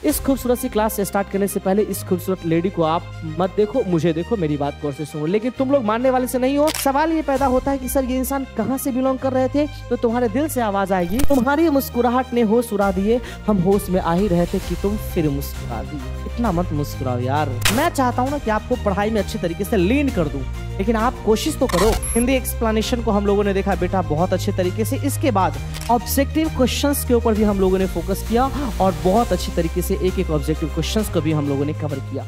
इस खूबसूरत सी क्लास से स्टार्ट करने से पहले इस खूबसूरत लेडी को आप मत देखो, मुझे देखो, मेरी बात गौर से सुनो। लेकिन तुम लोग मानने वाले से नहीं हो। सवाल ये पैदा होता है कि सर ये इंसान कहाँ से बिलोंग कर रहे थे, तो तुम्हारे दिल से आवाज आएगी, तुम्हारी मुस्कुराहट ने होश उड़ा दिए, हम होश में आ ही रहे थे कि तुम फिर मुस्कुरा दिए। इतना मत मुस्कुराओ यार। मैं चाहता हूँ ना कि आपको पढ़ाई में अच्छी तरीके से लीन कर दूं, लेकिन आप कोशिश तो करो। हिंदी एक्सप्लेनेशन को हम लोगों ने देखा बेटा बहुत अच्छे तरीके से। इसके बाद ऑब्जेक्टिव क्वेश्चंस के ऊपर भी हम लोगों ने फोकस किया और बहुत अच्छी तरीके से एक एक ऑब्जेक्टिव क्वेश्चंस को भी हम लोगों ने कवर किया।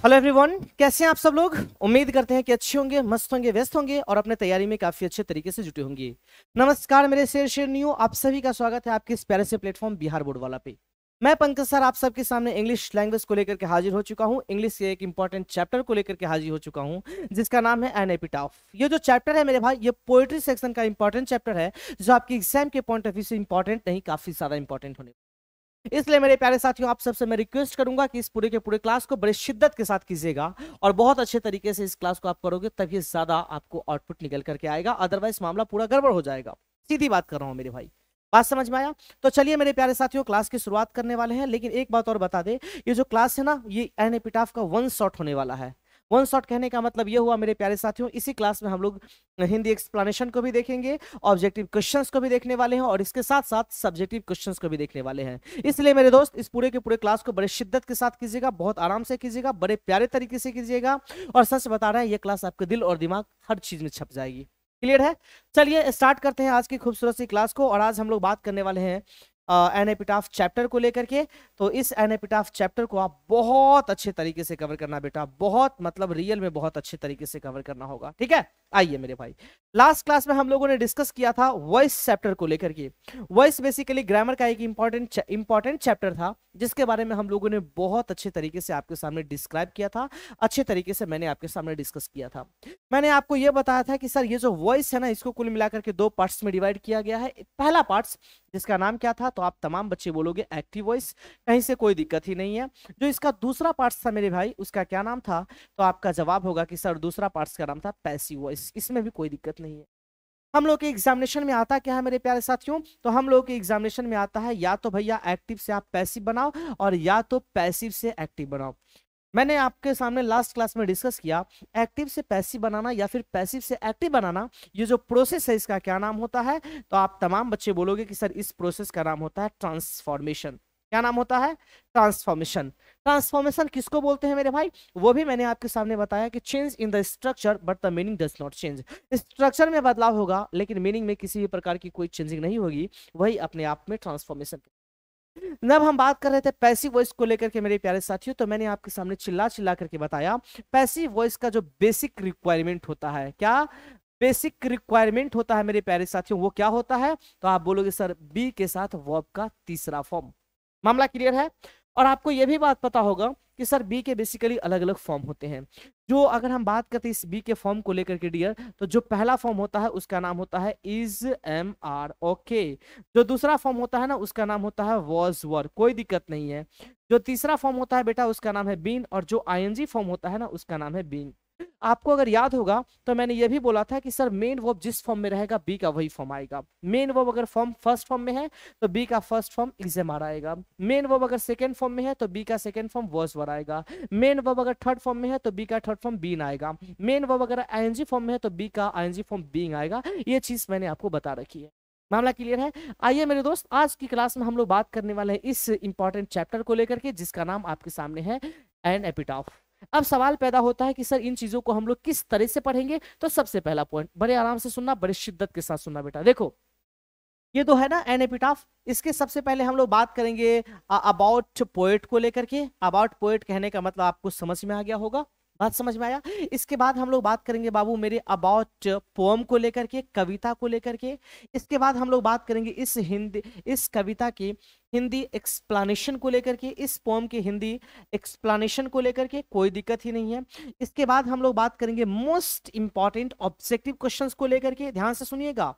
हेलो एवरीवन, कैसे हैं आप सब लोग? उम्मीद करते हैं कि अच्छे होंगे, मस्त होंगे, व्यस्त होंगे और अपने तैयारी में काफी अच्छे तरीके से जुटे होंगे। नमस्कार मेरे शेरनियों, आप सभी का स्वागत है आपके इस प्यारे से प्लेटफॉर्म बिहार बोर्ड वाला पे। मैं पंकज सर आप सबके सामने इंग्लिश लैंग्वेज को लेकर के हाजिर हो चुका हूं। इंग्लिश के एक इंपॉर्टेंट चैप्टर को लेकर के हाजिर हो चुका हूं जिसका नाम है एन एपिटाफ। ये जो चैप्टर है मेरे भाई, ये पोएट्री सेक्शन का इंपॉर्टेंट चैप्टर है जो आपकी एग्जाम के पॉइंट ऑफ व्यू से इंपॉर्टेंट नहीं, काफी ज्यादा इंपॉर्टेंट होने। इसलिए मेरे प्यारे साथियों, आप सबसे मैं रिक्वेस्ट करूंगा कि इस पूरे के पूरे क्लास को बड़े शिद्दत के साथ कीजिएगा और बहुत अच्छे तरीके से इस क्लास को आप करोगे तभी ज्यादा आपको आउटपुट निकल करके आएगा, अदरवाइज मामला पूरा गड़बड़ हो जाएगा। सीधी बात कर रहा हूं मेरे भाई, बात समझ में आया? तो चलिए मेरे प्यारे साथियों, क्लास की शुरुआत करने वाले हैं। लेकिन एक बात और बता दे, ये जो क्लास है ना, ये एन एपिटाफ का वन शॉट होने वाला है। वन शॉट कहने का मतलब ये हुआ मेरे प्यारे साथियों, इसी क्लास में हम लोग हिंदी एक्सप्लेनेशन को भी देखेंगे, ऑब्जेक्टिव क्वेश्चंस को भी देखने वाले हैं और इसके साथ साथ सब्जेक्टिव क्वेश्चंस को भी देखने वाले हैं। इसलिए मेरे दोस्त, इस पूरे के पूरे क्लास को बड़े शिद्दत के साथ कीजिएगा, बहुत आराम से कीजिएगा, बड़े प्यारे तरीके से कीजिएगा और सच बता रहे हैं ये क्लास आपके दिल और दिमाग हर चीज में छप जाएगी। क्लियर है? चलिए स्टार्ट करते हैं आज की खूबसूरत सी क्लास को। और आज हम लोग बात करने वाले हैं एन एपिटाफ चैप्टर को लेकर के। तो इस एन एपिटाफ चैप्टर को आप बहुत अच्छे तरीके से कवर करना बेटा, बहुत मतलब रियल में बहुत अच्छे तरीके से कवर करना होगा। ठीक है, आइए मेरे भाई, लास्ट क्लास में हम लोगों ने डिस्कस किया था वॉइस चैप्टर को लेकर के। वॉइस बेसिकली ग्रामर का एक इंपॉर्टेंट चैप्टर था जिसके बारे में हम लोगों ने बहुत अच्छे तरीके से आपके सामने डिस्क्राइब किया था, अच्छे तरीके से मैंने आपके सामने डिस्कस किया था। मैंने आपको यह बताया था कि सर ये जो वॉइस है ना, इसको कुल मिलाकर के दो पार्ट्स में डिवाइड किया गया है। पहला पार्ट जिसका नाम क्या था, तो आप तमाम बच्चे बोलोगे एक्टिव वॉइस, कहीं से कोई दिक्कत ही नहीं है। जो इसका दूसरा पार्ट था मेरे भाई, उसका क्या नाम था, तो आपका जवाब होगा कि सर दूसरा पार्ट का नाम था पैसिव वॉइस। इसमें भी कोई दिक्कत नहीं है। हम लोग के एग्जामिनेशन में आता क्या है मेरे प्यारे साथियों, तो हम लोग के एग्जामिनेशन में आता है या तो भैया एक्टिव से आप पैसिव बनाओ और या तो पैसिव से एक्टिव बनाओ। मैंने आपके सामने लास्ट क्लास में डिस्कस किया एक्टिव से पैसिव बनाना या फिर पैसिव से एक्टिव बनाना, ये जो प्रोसेस है इसका क्या नाम होता है, तो आप तमाम बच्चे बोलोगे कि सर इस प्रोसेस का नाम होता है ट्रांसफॉर्मेशन। क्या नाम होता है? ट्रांसफॉर्मेशन। ट्रांसफॉर्मेशन किसको बोलते हैं मेरे भाई, वो भी मैंने आपके सामने बताया कि change in the structure but the meaning does not change. Structure में बदलाव होगा लेकिन मीनिंग में किसी भी प्रकार की कोई चेंजिंग नहीं होगी, वही अपने आप में ट्रांसफॉर्मेशन। जब हम बात कर रहे थे पैसिव वॉइस को लेकर के मेरे प्यारे साथियों, तो मैंने आपके सामने चिल्ला चिल्ला करके बताया पैसिव वॉइस का जो बेसिक रिक्वायरमेंट होता है, क्या बेसिक रिक्वायरमेंट होता है मेरे प्यारे साथियों, वो क्या होता है, तो आप बोलोगे सर बी के साथ वर्ब का तीसरा फॉर्म। मामला क्लियर है? और आपको यह भी बात पता होगा कि सर बी के बेसिकली अलग अलग फॉर्म होते हैं। जो अगर हम बात करते हैं इस बी के फॉर्म को लेकर के डियर, तो जो पहला फॉर्म होता है उसका नाम होता है इज एम आर, ओके। जो दूसरा फॉर्म होता है ना उसका नाम होता है वॉज वर, कोई दिक्कत नहीं है। जो तीसरा फॉर्म होता है बेटा उसका नाम है बीन और जो आईएनजी फॉर्म होता है ना उसका नाम है बीन। आपको अगर याद होगा तो मैंने ये भी बोला था कि सर मेन वर्ब जिस फॉर्म में रहेगा बी का वही फॉर्म आएगा। मेन वर्ब अगर फॉर्म फर्स्ट फॉर्म में है तो बी का फर्स्ट फॉर्म इग्जेमार आएगा। मेन वर्ब अगर सेकंड फॉर्म में है तो बी का सेकंड फॉर्म वर्स वर आएगा। मेन वर्ब अगर थर्ड फॉर्म में है तो बी का थर्ड फॉर्म बीन आएगा। मेन वर्ब अगर आईएनजी फॉर्म में है तो बी का आईएनजी फॉर्म बीइंग आएगा। ये चीज मैंने आपको बता रखी है। मामला क्लियर है? आइए मेरे दोस्त, आज की क्लास में हम लोग बात करने वाले हैं इस इंपॉर्टेंट चैप्टर को लेकर के जिसका नाम आपके सामने है एन एपिटाफ। अब सवाल पैदा होता है कि सर इन चीजों को हम लोग किस तरह से पढ़ेंगे, तो सबसे पहला पॉइंट बड़े आराम से सुनना, बड़े शिद्दत के साथ सुनना बेटा। देखो ये तो है ना एन एपिटाफ, इसके सबसे पहले हम लोग बात करेंगे अबाउट पोएट को लेकर के। अबाउट पोएट कहने का मतलब आपको समझ में आ गया होगा, बात समझ में आया? इसके बाद हम लोग बात करेंगे बाबू मेरे अबाउट पोएम को लेकर के, कविता को लेकर के। इसके बाद हम लोग बात करेंगे इस कविता की हिंदी एक्सप्लेनेशन को लेकर के, इस पोएम की हिंदी एक्सप्लेनेशन को लेकर के, कोई दिक्कत ही नहीं है। इसके बाद हम लोग बात करेंगे मोस्ट इंपॉर्टेंट ऑब्जेक्टिव क्वेश्चंस को लेकर के, ध्यान से सुनिएगा,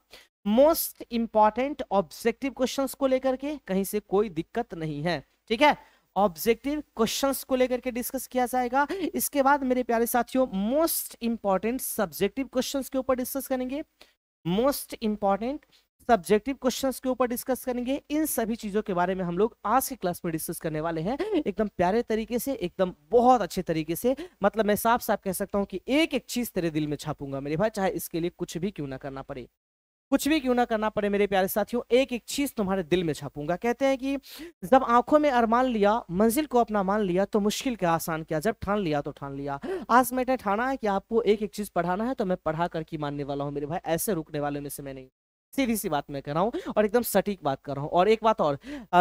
मोस्ट इंपॉर्टेंट ऑब्जेक्टिव क्वेश्चंस को लेकर के, कहीं से कोई दिक्कत नहीं है। ठीक है, ऑब्जेक्टिव क्वेश्चंस को लेकर के डिस्कस किया जाएगा। इसके बाद मेरे प्यारे साथियों मोस्ट इंपॉर्टेंट सब्जेक्टिव क्वेश्चंस के ऊपर डिस्कस करेंगे। मोस्ट इंपॉर्टेंट सब्जेक्टिव क्वेश्चंस के ऊपर डिस्कस करेंगे। इन सभी चीजों के बारे में हम लोग आज की क्लास में डिस्कस करने वाले हैं, एकदम प्यारे तरीके से, एकदम बहुत अच्छे तरीके से। मतलब मैं साफ साफ कह सकता हूं कि एक एक चीज तेरे दिल में छापूंगा मेरे भाई, चाहे इसके लिए कुछ भी क्यों ना करना पड़े, कुछ भी क्यों ना करना पड़े मेरे प्यारे साथियों, एक एक चीज तुम्हारे दिल में छापूंगा। कहते हैं कि जब आंखों में अरमान लिया, मंजिल को अपना मान लिया, तो मुश्किल का आसान किया, जब ठान लिया तो ठान लिया। आज मैंने ठाना है कि आपको एक एक चीज पढ़ाना है, तो मैं पढ़ा करके मानने वाला हूँ मेरे भाई, ऐसे रुकने वाले में से मैं नहीं। सीधी सी बात मैं कर रहा हूँ और एकदम सटीक बात कर रहा हूँ। और एक बात और,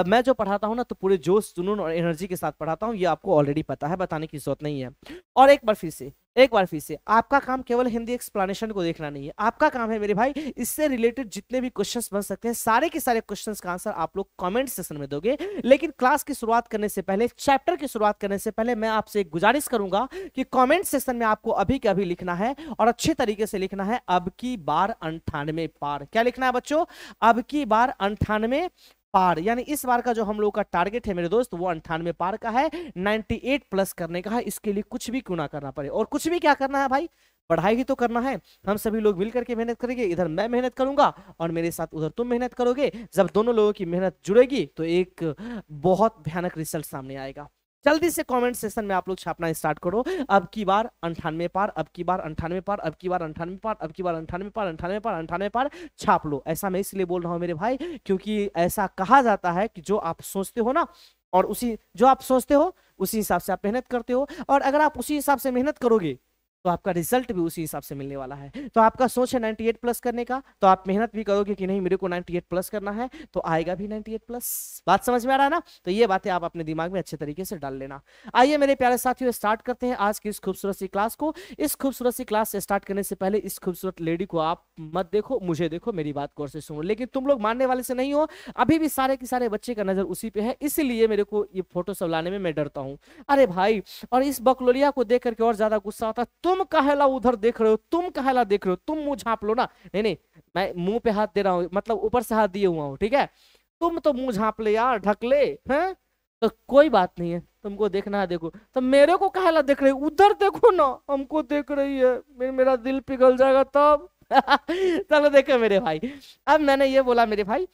मैं जो पढ़ाता हूँ ना तो पूरे जोश जुनून और एनर्जी के साथ पढ़ाता हूँ, ये आपको ऑलरेडी पता है, बताने की जरूरत नहीं है। और एक बार फिर से आपका काम केवल हिंदी एक्सप्लेनेशन को देखना नहीं है, आपका काम है मेरे भाई इससे रिलेटेड जितने भी क्वेश्चंस बन सकते हैं, सारे के सारे क्वेश्चंस का आंसर आप लोग कमेंट सेशन में दोगे। लेकिन क्लास की शुरुआत करने से पहले, चैप्टर की शुरुआत करने से पहले मैं आपसे एक गुजारिश करूंगा कि कमेंट सेशन में आपको अभी के अभी लिखना है और अच्छे तरीके से लिखना है, अब की बार 98 पार। क्या लिखना है बच्चों? अब की बार 98 पार। यानी इस बार का जो हम लोग का टारगेट है मेरे दोस्त, वो 98 पार का है, 98 प्लस करने का है। इसके लिए कुछ भी क्यों ना करना पड़े, और कुछ भी क्या करना है भाई, पढ़ाई ही तो करना है। हम सभी लोग मिल करके मेहनत करेंगे, इधर मैं मेहनत करूंगा और मेरे साथ उधर तुम मेहनत करोगे। जब दोनों लोगों की मेहनत जुड़ेगी तो एक बहुत भयानक रिजल्ट सामने आएगा। जल्दी से कमेंट सेशन में आप लोग छापना स्टार्ट करो, अब की बार 98 पार, अब की बार 98 पार, अब की बार 98 पार, अब की बार 98 पार, 98 पार, 98 पार छाप लो। ऐसा मैं इसलिए बोल रहा हूं मेरे भाई, क्योंकि ऐसा कहा जाता है कि जो आप सोचते हो ना, और उसी जो आप सोचते हो उसी हिसाब से आप मेहनत करते हो, और अगर आप उसी हिसाब से मेहनत करोगे तो आपका रिजल्ट भी उसी हिसाब से मिलने वाला है। तो आपका सोच है 98 प्लस करने का, तो आप मेहनत भी करोगे कि नहीं मेरे को 98 प्लस करना है, तो आएगा भी 98 प्लस। बात समझ में आ रहा है ना? तो ये बातें आप अपने दिमाग में अच्छे तरीके से डाल लेना। आइए मेरे प्यारे साथियों, स्टार्ट करते हैं आज की इस खूबसूरत सी क्लास को। इस खूबसूरत सी क्लास से स्टार्ट करने से पहले इस खूबसूरत लेडी को आप मत देखो, मुझे देखो, मेरी बात गौर से सुनो। लेकिन तुम लोग मानने वाले से नहीं हो, अभी भी सारे के सारे बच्चे का नजर उसी पे है, इसीलिए मेरे को ये फोटो सब लाने में मैं डरता हूँ। अरे भाई, और इस बकलोलिया को देख करके और ज्यादा गुस्सा आता है, तुम काहेला उधर देख रहे हो, तुम काहेला देख रहे हो, तुम मुंह झांप लो ना। नहीं नहीं, मैं मुंह पे हाथ दे रहा हूँ, मतलब ऊपर से हाथ दिए हुआ हूँ, ठीक है? तुम तो मुंह झांप ले यार, ढक ले, हैं? तो कोई बात नहीं है, तुमको देखना है देखो, तो मेरे को काहेला देख रहे हो? उधर देखो ना, हमको देख रही है, मेरा दिल पिघल जाएगा तब। चलो देखो मेरे भाई, अब मैंने ये बोला मेरे भाई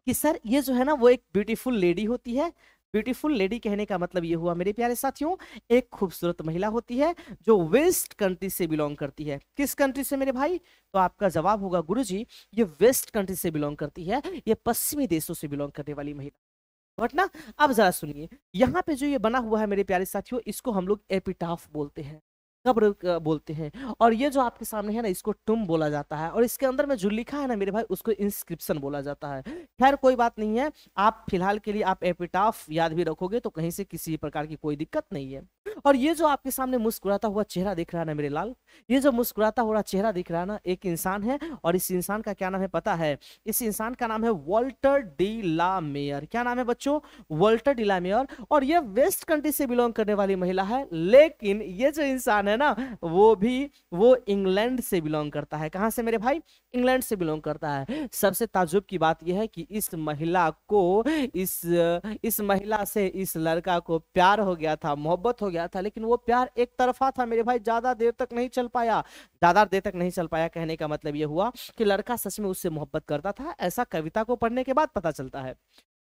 कि सर ये जो है ना वो एक ब्यूटीफुल लेडी होती है। ब्यूटीफुल लेडी कहने का मतलब ये हुआ मेरे प्यारे साथियों, एक खूबसूरत महिला होती है जो वेस्ट कंट्री से बिलोंग करती है। किस कंट्री से मेरे भाई? तो आपका जवाब होगा गुरुजी ये वेस्ट कंट्री से बिलोंग करती है, ये पश्चिमी देशों से बिलोंग करने वाली महिला। बट ना, अब जरा सुनिए, यहाँ पे जो ये बना हुआ है मेरे प्यारे साथियों, इसको हम लोग एपिटाफ बोलते हैं, कब्र बोलते हैं। और ये जो आपके सामने है ना, इसको टुम बोला जाता है, और इसके अंदर में जो लिखा है ना मेरे भाई, उसको इंस्क्रिप्शन बोला जाता है। खैर कोई बात नहीं है, आप फिलहाल के लिए आप एपिटाफ याद भी रखोगे तो कहीं से किसी प्रकार की कोई दिक्कत नहीं है। और ये जो आपके सामने मुस्कुराता हुआ चेहरा दिख रहा है ना मेरे लाल, ये जो मुस्कुराता हुआ चेहरा दिख रहा है ना, एक इंसान है, और इस इंसान का क्या नाम है पता है? इस इंसान का नाम है वॉल्टर डी ला मेयर। क्या नाम है बच्चों? Walter de la Mare. और ये वेस्ट कंट्री से बिलोंग करने वाली महिला है, लेकिन ये जो इंसान है ना, वो इंग्लैंड से बिलोंग करता है। कहां से मेरे भाई? इंग्लैंड से बिलोंग करता है। सबसे ताज्जुब की बात यह है कि इस महिला को इस महिला से इस लड़का को प्यार हो गया था, मोहब्बत हो गया था, लेकिन वो प्यार एक तरफा था मेरे भाई, ज्यादा देर तक नहीं चल पाया। ज्यादा देर तक नहीं चल पाया कहने का मतलब ये हुआ कि लड़का सच में उससे मोहब्बत करता था, ऐसा कविता को पढ़ने के बाद पता चलता है।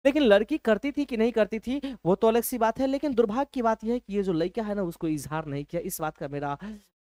लेकिन लड़की करती थी कि नहीं करती थी वो तो अलग सी बात है, लेकिन दुर्भाग्य की बात यह है कि ये जो लड़का है ना उसको इजहार नहीं किया। इस बात का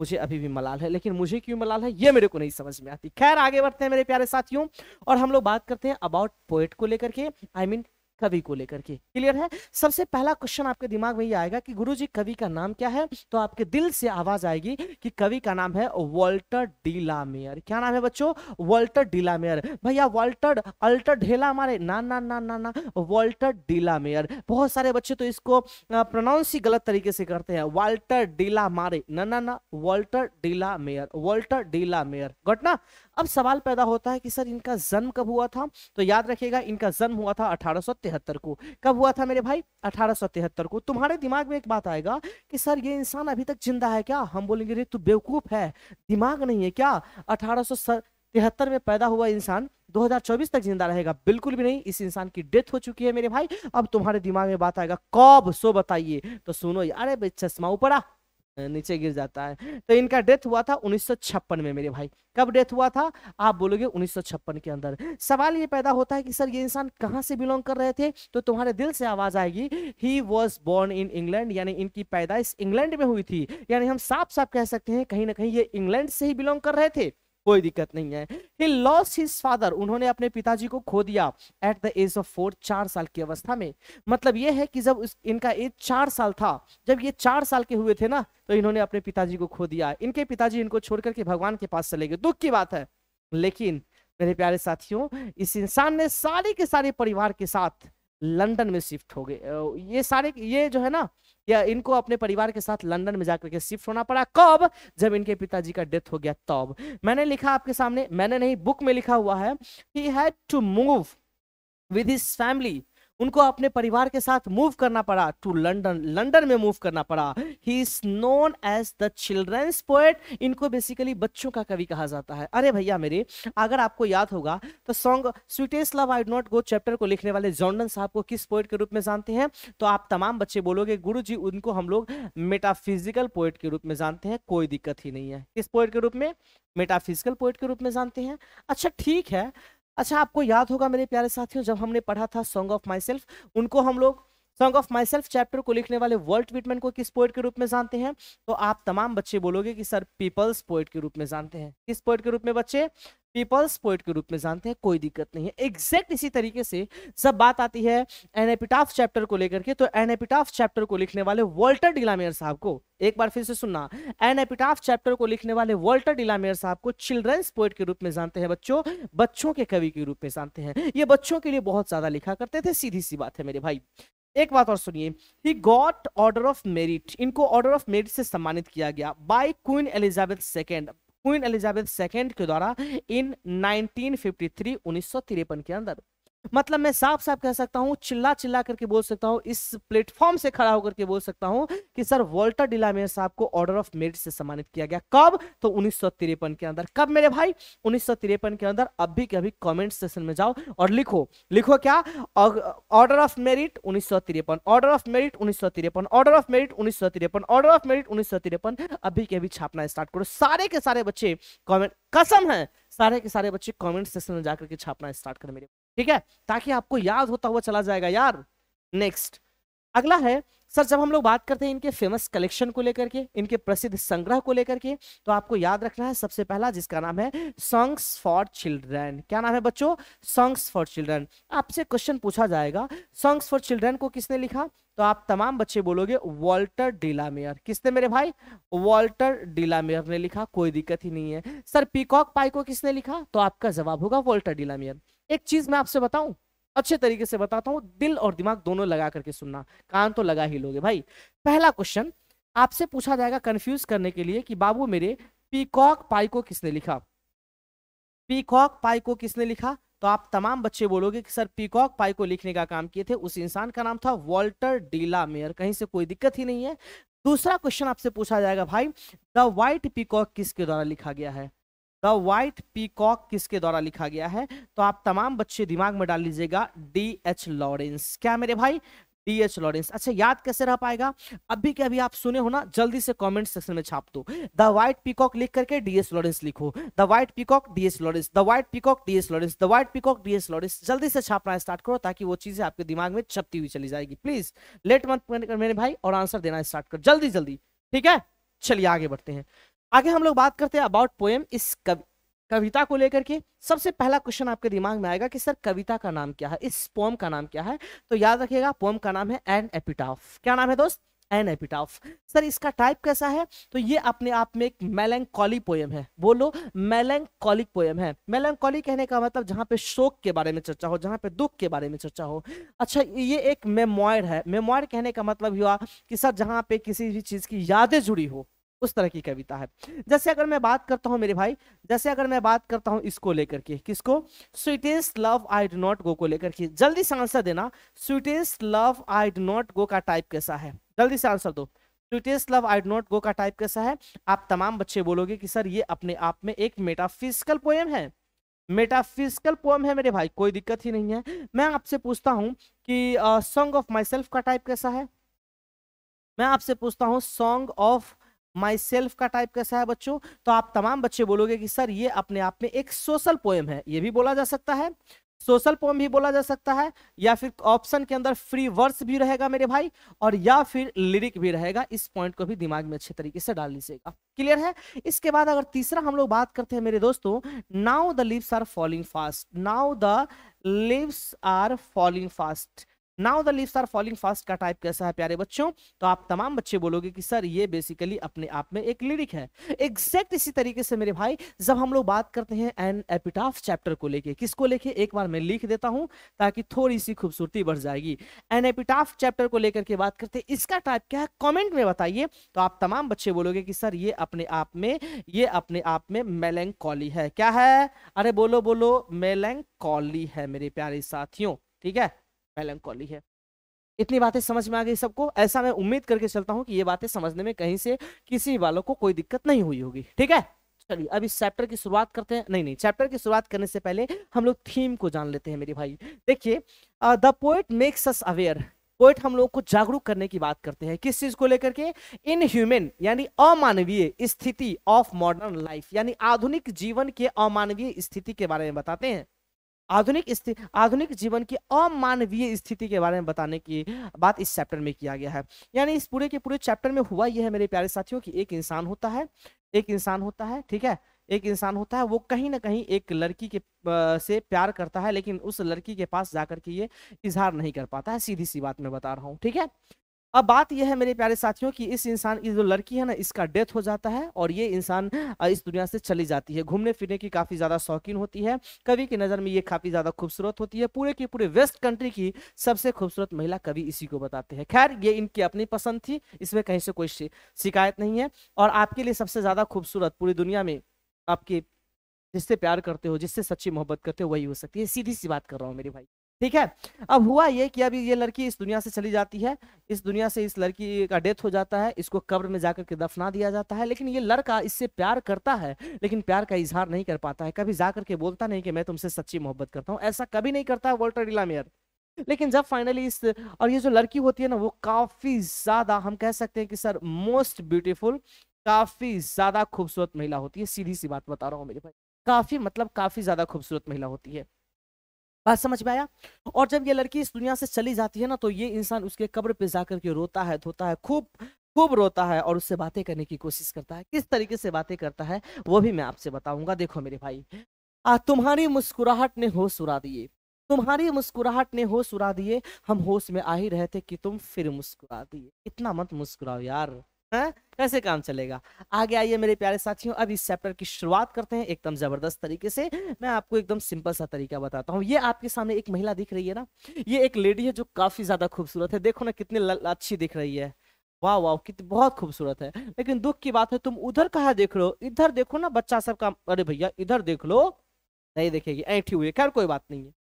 मुझे अभी भी मलाल है, लेकिन मुझे क्यों मलाल है ये मेरे को नहीं समझ में आती। खैर आगे बढ़ते हैं मेरे प्यारे साथियों, और हम लोग बात करते हैं अबाउट पोएट को लेकर के, आई मीन कवि को लेकर के। क्लियर है? सबसे पहला क्वेश्चन आपके दिमाग में ये आएगा कि गुरुजी कवि का नाम क्या है, तो आपके दिल से आवाज आएगी कि कवि का नाम है वॉल्टर डी ला मेयर। क्या नाम है बच्चों? Walter de la Mare. भैया वॉल्टर अल्टर ढेला मारे, ना ना ना ना ना, वॉल्टर डी ला मेयर। बहुत सारे बच्चे तो इसको प्रोनाउंस ही गलत तरीके से करते हैं, वॉल्टर डी ला मारे, ना ना ना, Walter de la Mare, Walter de la Mare. Got ना? अब सवाल पैदा होता है कि सर इनका जन्म कब हुआ था? तो याद रखिएगा इनका जन्म हुआ था 1873 को। कब हुआ था मेरे भाई? 1873 को। तुम्हारे दिमाग में एक बात आएगा कि सर ये इंसान अभी तक जिंदा है क्या? हम बोलेंगे रे तू बेवकूफ है, दिमाग नहीं है क्या? 1873 में पैदा हुआ इंसान 2024 तक जिंदा रहेगा? बिल्कुल भी नहीं, इस इंसान की डेथ हो चुकी है मेरे भाई। अब तुम्हारे दिमाग में बात आएगा कब, सो बताइए। तो सुनो, अरे चश्मा ऊपर आ, नीचे गिर जाता है। तो इनका डेथ हुआ था 1956 में मेरे भाई। कब डेथ हुआ था? आप बोलोगे 1956 के अंदर। सवाल ये पैदा होता है कि सर ये इंसान कहाँ से बिलोंग कर रहे थे, तो तुम्हारे दिल से आवाज आएगी he was born in England, यानी इनकी पैदाइश इंग्लैंड में हुई थी। यानी हम साफ साफ कह सकते हैं कहीं ना कहीं ये इंग्लैंड से ही बिलोंग कर रहे थे, कोई दिक्कत नहीं है। ही लॉस्ट हिज फादर, उन्होंने अपने पिताजी को खो दिया एट द एज ऑफ 4, 4 साल की अवस्था में। मतलब ये है कि जब इनका एज 4 साल था, जब ये 4 साल के हुए थे ना, तो इन्होंने अपने पिताजी को खो दिया। इनके पिताजी इनको छोड़कर के भगवान के पास चले गए, दुख की बात है। लेकिन मेरे प्यारे साथियों, इस इंसान ने सारे के सारे परिवार के साथ लंदन में शिफ्ट हो गए। ये जो है ना, या इनको अपने परिवार के साथ लंदन में जाकर के शिफ्ट होना पड़ा। कब? जब इनके पिताजी का डेथ हो गया तब। मैंने लिखा आपके सामने, मैंने नहीं, बुक में लिखा हुआ है, he had to move with his family, उनको अपने परिवार के साथ मूव करना पड़ा टू लंदन, लंदन में मूव करना पड़ा। He is known as the children's poet, इनको बेसिकली बच्चों का कवि कहा जाता है। अरे भैया मेरे, अगर आपको याद होगा तो song sweetest love I do not go chapter को लिखने वाले जॉर्डन साहब को किस पोएट के रूप में जानते हैं? तो आप तमाम बच्चे बोलोगे गुरुजी उनको हम लोग मेटाफिजिकल पोएट के रूप में जानते हैं। कोई दिक्कत ही नहीं है। किस पोएट के रूप में? मेटाफिजिकल पोएट के रूप में जानते हैं। अच्छा ठीक है। अच्छा आपको याद होगा मेरे प्यारे साथियों, जब हमने पढ़ा था सॉन्ग ऑफ माई सेल्फ, उनको हम लोग song of my self chapter को लिखने वाले वर्ल्ड विटमैन को किस पोएट के रूप में जानते हैं? तो आप तमाम बच्चे बोलोगे कि सर पीपल्स पोएट के रूप में जानते हैं। किस पोएट के रूप में बच्चे? पीपल्स पोएट के रूप में जानते हैं। कोई दिक्कत नहीं है। एग्जैक्ट इसी तरीके से सब बात आती है एन एपिटाफ चैप्टर को लेकर के, तो एन एपिटाफ चैप्टर को लिखने वाले वॉल्टर डिलामेयर साहब को, एक बार फिर से सुनना, एन एपिटाफ चैप्टर को लिखने वाले वॉल्टर डिलामेयर साहब को चिल्ड्रंस पोएट के रूप में जानते हैं बच्चों, बच्चों के कवि के रूप में जानते हैं। ये बच्चों के लिए बहुत ज्यादा लिखा करते थे, सीधी सी बात है मेरे भाई। एक बात और सुनिए, he got order of merit, इनको ऑर्डर ऑफ मेरिट से सम्मानित किया गया by Queen Elizabeth second, Queen Elizabeth second के द्वारा इन 1953, 1953 के अंदर। मतलब मैं साफ साफ कह सकता हूं, चिल्ला चिल्ला करके बोल सकता हूं, इस प्लेटफॉर्म से खड़ा होकर के बोल सकता हूं कि सर वॉल्टर डिलामेयर साहब को ऑर्डर ऑफ मेरिट से सम्मानित किया गया। कब? तो 1953 के अंदर। कब मेरे भाई? 1953 के अंदर। अभी के अभी कमेंट सेक्शन में जाओ और लिखो, लिखो क्या? Order of merit 1953, order of merit 1953, order of merit 1953, order of merit 1953। अभी के अभी छापना स्टार्ट करो। सारे के सारे बच्चे कमेंट, कसम है सारे के सारे बच्चे कमेंट सेक्शन में जाकर के छापना स्टार्ट करें मेरे, ठीक है, ताकि आपको याद होता हुआ चला जाएगा यार। नेक्स्ट अगला है सर, जब हम लोग बात करते हैं इनके फेमस कलेक्शन को लेकर के, इनके प्रसिद्ध संग्रह को लेकर के, तो आपको याद रखना है सबसे पहला, जिसका नाम है सॉन्ग्स फॉर चिल्ड्रन। क्या नाम है बच्चों? Songs for children. आपसे क्वेश्चन पूछा जाएगा सॉन्ग्स फॉर चिल्ड्रन को किसने लिखा? तो आप तमाम बच्चे बोलोगे वॉल्टर डिलामेयर। किसने मेरे भाई? वॉल्टर डिलामेयर ने लिखा। कोई दिक्कत ही नहीं है। सर पीकॉक पाई को किसने लिखा? तो आपका जवाब होगा वॉल्टर डिलामेयर। एक चीज मैं आपसे बताऊं, अच्छे तरीके से बताता हूं, दिल और दिमाग दोनों लगा करके सुनना, कान तो लगा ही लोगे भाई। पहला क्वेश्चन आपसे पूछा जाएगा कंफ्यूज करने के लिए कि बाबू मेरे पीकॉक पाई को किसने लिखा? पीकॉक पाई को किसने लिखा? तो आप तमाम बच्चे बोलोगे कि सर पीकॉक पाई को लिखने का काम किए थे उस इंसान का नाम था वॉल्टर डिलामेयर। कहीं से कोई दिक्कत ही नहीं है। दूसरा क्वेश्चन आपसे पूछा जाएगा भाई द व्हाइट पीकॉक किसके द्वारा लिखा गया है? द व्हाइट पीकॉक किसके द्वारा लिखा गया है? तो आप तमाम बच्चे दिमाग में डाल लीजिएगा D.H. लॉरेंस। क्या मेरे भाई? D.H. लॉरेंस। अच्छा याद कैसे रह पाएगा? अभी के अभी आप सुने हो ना, जल्दी से कमेंट सेक्शन में छाप दो, द व्हाइट पीकॉक लिख करके D.H. लॉरेंस लिखो, the white peacock D.H. Lawrence, the white peacock D.H. Lawrence, the white peacock D.H. Lawrence. जल्दी से छापना स्टार्ट करो ताकि वो चीजें आपके दिमाग में छपती हुई चली जाएगी। प्लीज लेट मत मेरे भाई, और आंसर देना स्टार्ट कर जल्दी जल्दी, ठीक है? चलिए आगे बढ़ते हैं। आगे हम लोग बात करते हैं अबाउट पोएम, इस कविता को लेकर के। सबसे पहला क्वेश्चन आपके दिमाग में आएगा कि सर कविता का नाम क्या है, इस पोएम का नाम क्या है? तो याद रखिएगा पोएम का नाम है एन एपिटाफ। क्या नाम है दोस्त? An epitaph. सर इसका टाइप कैसा है? तो ये अपने आप में एक मेलैंकोली पोएम है। बोलो मेलैंकोलिक पोएम है। मेलैंकोली कहने का मतलब जहां पे शोक के बारे में चर्चा हो, जहां पे दुख के बारे में चर्चा हो। अच्छा ये एक मेमोयर है। मेमोयर कहने का मतलब हुआ कि सर जहां पे किसी भी चीज की यादें जुड़ी हो, उस तरह की कविता है। जैसे अगर मैं बात करता हूं मेरे भाई, जैसे अगर मैं बात करता हूं इसको लेकर के, किसको? Sweetest love I do not go को लेकर के। जल्दी से आंसर देना, sweetest love I do not go का टाइप कैसा है? जल्दी से आंसर दो, sweetest love I do not go का टाइप कैसा है? आप तमाम बच्चे बोलोगे कि सर ये अपने आप में एक मेटाफिजिकल पोएम है। मेटाफिजिकल पोएम है मेरे भाई, कोई दिक्कत ही नहीं है। मैं आपसे पूछता हूं कि सॉन्ग ऑफ माई सेल्फ का टाइप कैसा है? मैं आपसे पूछता हूं सॉन्ग ऑफ माई सेल्फ का टाइप कैसा है बच्चों? तो आप तमाम बच्चे बोलोगे कि सर ये अपने आप में एक सोशल पोएम है, ये भी बोला जा सकता है, सोशल पोएम भी बोला जा सकता है, या फिर ऑप्शन के अंदर फ्री वर्स भी रहेगा मेरे भाई, और या फिर लिरिक भी रहेगा। इस पॉइंट को भी दिमाग में अच्छे तरीके से डाल लीजिएगा। क्लियर है? इसके बाद अगर तीसरा हम लोग बात करते हैं मेरे दोस्तों, now the leaves are falling fast, now the leaves are falling fast, now the leaves are falling fast का टाइप कैसा है प्यारे बच्चों? तो आप तमाम बच्चे बोलोगे कि सर ये बेसिकली अपने आप में एक लिरिक है। एग्जैक्ट इसी तरीके से मेरे भाई जब हम लोग बात करते हैं एन एपिटाफ चैप्टर को लेके, किसको लेके एक बार मैं लिख देता हूं ताकि थोड़ी सी खूबसूरती बढ़ जाएगी। एन एपिटाफ चैप्टर को लेकर के बात करते हैं, इसका टाइप क्या है कॉमेंट में बताइए। तो आप तमाम बच्चे बोलोगे कि सर ये अपने आप में मेलैंकोली है। क्या है? अरे बोलो बोलो, मेलैंकोली है मेरे प्यारे साथियों। ठीक है, मेलैंकोली है। इतनी बातें समझ में आ गई सबको? ऐसा मैं उम्मीद करके चलता हूं कि ये बातें समझने में कहीं से किसी वालों को कोई दिक्कत नहीं हुई होगी। ठीक है, चलिए अब इस चैप्टर की शुरुआत करते हैं। नहीं, चैप्टर की शुरुआत करने से पहले हम लोग थीम को जान लेते हैं मेरे भाई। देखिए, the poet makes us aware, poet हम लोग को जागरूक करने की बात करते हैं। किस चीज को लेकर के? इन ह्यूमन यानी अमानवीय स्थिति ऑफ मॉडर्न लाइफ, यानी आधुनिक जीवन के अमानवीय स्थिति के बारे में बताते हैं। आधुनिक जीवन की अमानवीय स्थिति के बारे में बताने की बात इस चैप्टर में किया गया है। यानी इस पूरे के पूरे चैप्टर में हुआ यह है मेरे प्यारे साथियों कि एक इंसान होता है, ठीक है, एक इंसान होता है, वो कहीं ना कहीं एक लड़की के से प्यार करता है, लेकिन उस लड़की के पास जाकर के ये इजहार नहीं कर पाता है। सीधी सी बात मैं बता रहा हूँ। ठीक है, अब बात यह है मेरे प्यारे साथियों कि इस इंसान की जो लड़की है ना, इसका डेथ हो जाता है और ये इंसान इस दुनिया से चली जाती है। घूमने फिरने की काफी ज्यादा शौकीन होती है, कवि की नजर में ये काफी ज्यादा खूबसूरत होती है। पूरे की पूरे वेस्ट कंट्री की सबसे खूबसूरत महिला कवि इसी को बताते हैं। खैर ये इनकी अपनी पसंद थी, इसमें कहीं से कोई शिकायत नहीं है। और आपके लिए सबसे ज्यादा खूबसूरत पूरी दुनिया में आपके जिससे प्यार करते हो, जिससे सच्ची मोहब्बत करते हो, वही हो सकती है। सीधी सी बात कर रहा हूँ मेरे भाई। ठीक है, अब हुआ ये कि अभी ये लड़की इस दुनिया से चली जाती है, इस दुनिया से इस लड़की का डेथ हो जाता है, इसको कब्र में जाकर के दफना दिया जाता है। लेकिन ये लड़का इससे प्यार करता है, लेकिन प्यार का इजहार नहीं कर पाता है। कभी जाकर के बोलता नहीं कि मैं तुमसे सच्ची मोहब्बत करता हूँ, ऐसा कभी नहीं करता है वॉल्टर डिलामेयर। लेकिन जब फाइनली इस और ये जो लड़की होती है ना, वो काफी ज्यादा, हम कह सकते हैं कि सर मोस्ट ब्यूटीफुल, काफी ज्यादा खूबसूरत महिला होती है। सीधी सी बात बता रहा हूँ मेरे भाई, काफी मतलब काफी ज्यादा खूबसूरत महिला होती है। बात समझ में आया? और जब ये लड़की इस दुनिया से चली जाती है ना, तो ये इंसान उसके कब्र पे जाकर के रोता है, धोता है, खूब खूब रोता है और उससे बातें करने की कोशिश करता है। किस तरीके से बातें करता है वो भी मैं आपसे बताऊंगा। देखो मेरे भाई, तुम्हारी मुस्कुराहट ने होश उड़ा दिए, तुम्हारी मुस्कुराहट ने होश उड़ा दिए, हम होश में आ ही रहे थे कि तुम फिर मुस्कुरा दिए। इतना मत मुस्कुराओ यार, हैं? कैसे काम चलेगा? आगे आइए मेरे प्यारे साथियों, अब इस चैप्टर की शुरुआत करते हैं एकदम जबरदस्त तरीके से। मैं आपको एकदम सिंपल सा तरीका बताता हूँ। ये आपके सामने एक महिला दिख रही है ना, ये एक लेडी है जो काफी ज्यादा खूबसूरत है। देखो ना कितनी अच्छी दिख रही है, वाह वाह, कितनी बहुत खूबसूरत है। लेकिन दुख की बात है, तुम उधर कहाँ देख रहे हो? इधर देखो ना बच्चा सब का। अरे भैया इधर देख लो, नहीं देखेगी, ऐठी हुई है। खैर कोई बात नहीं है।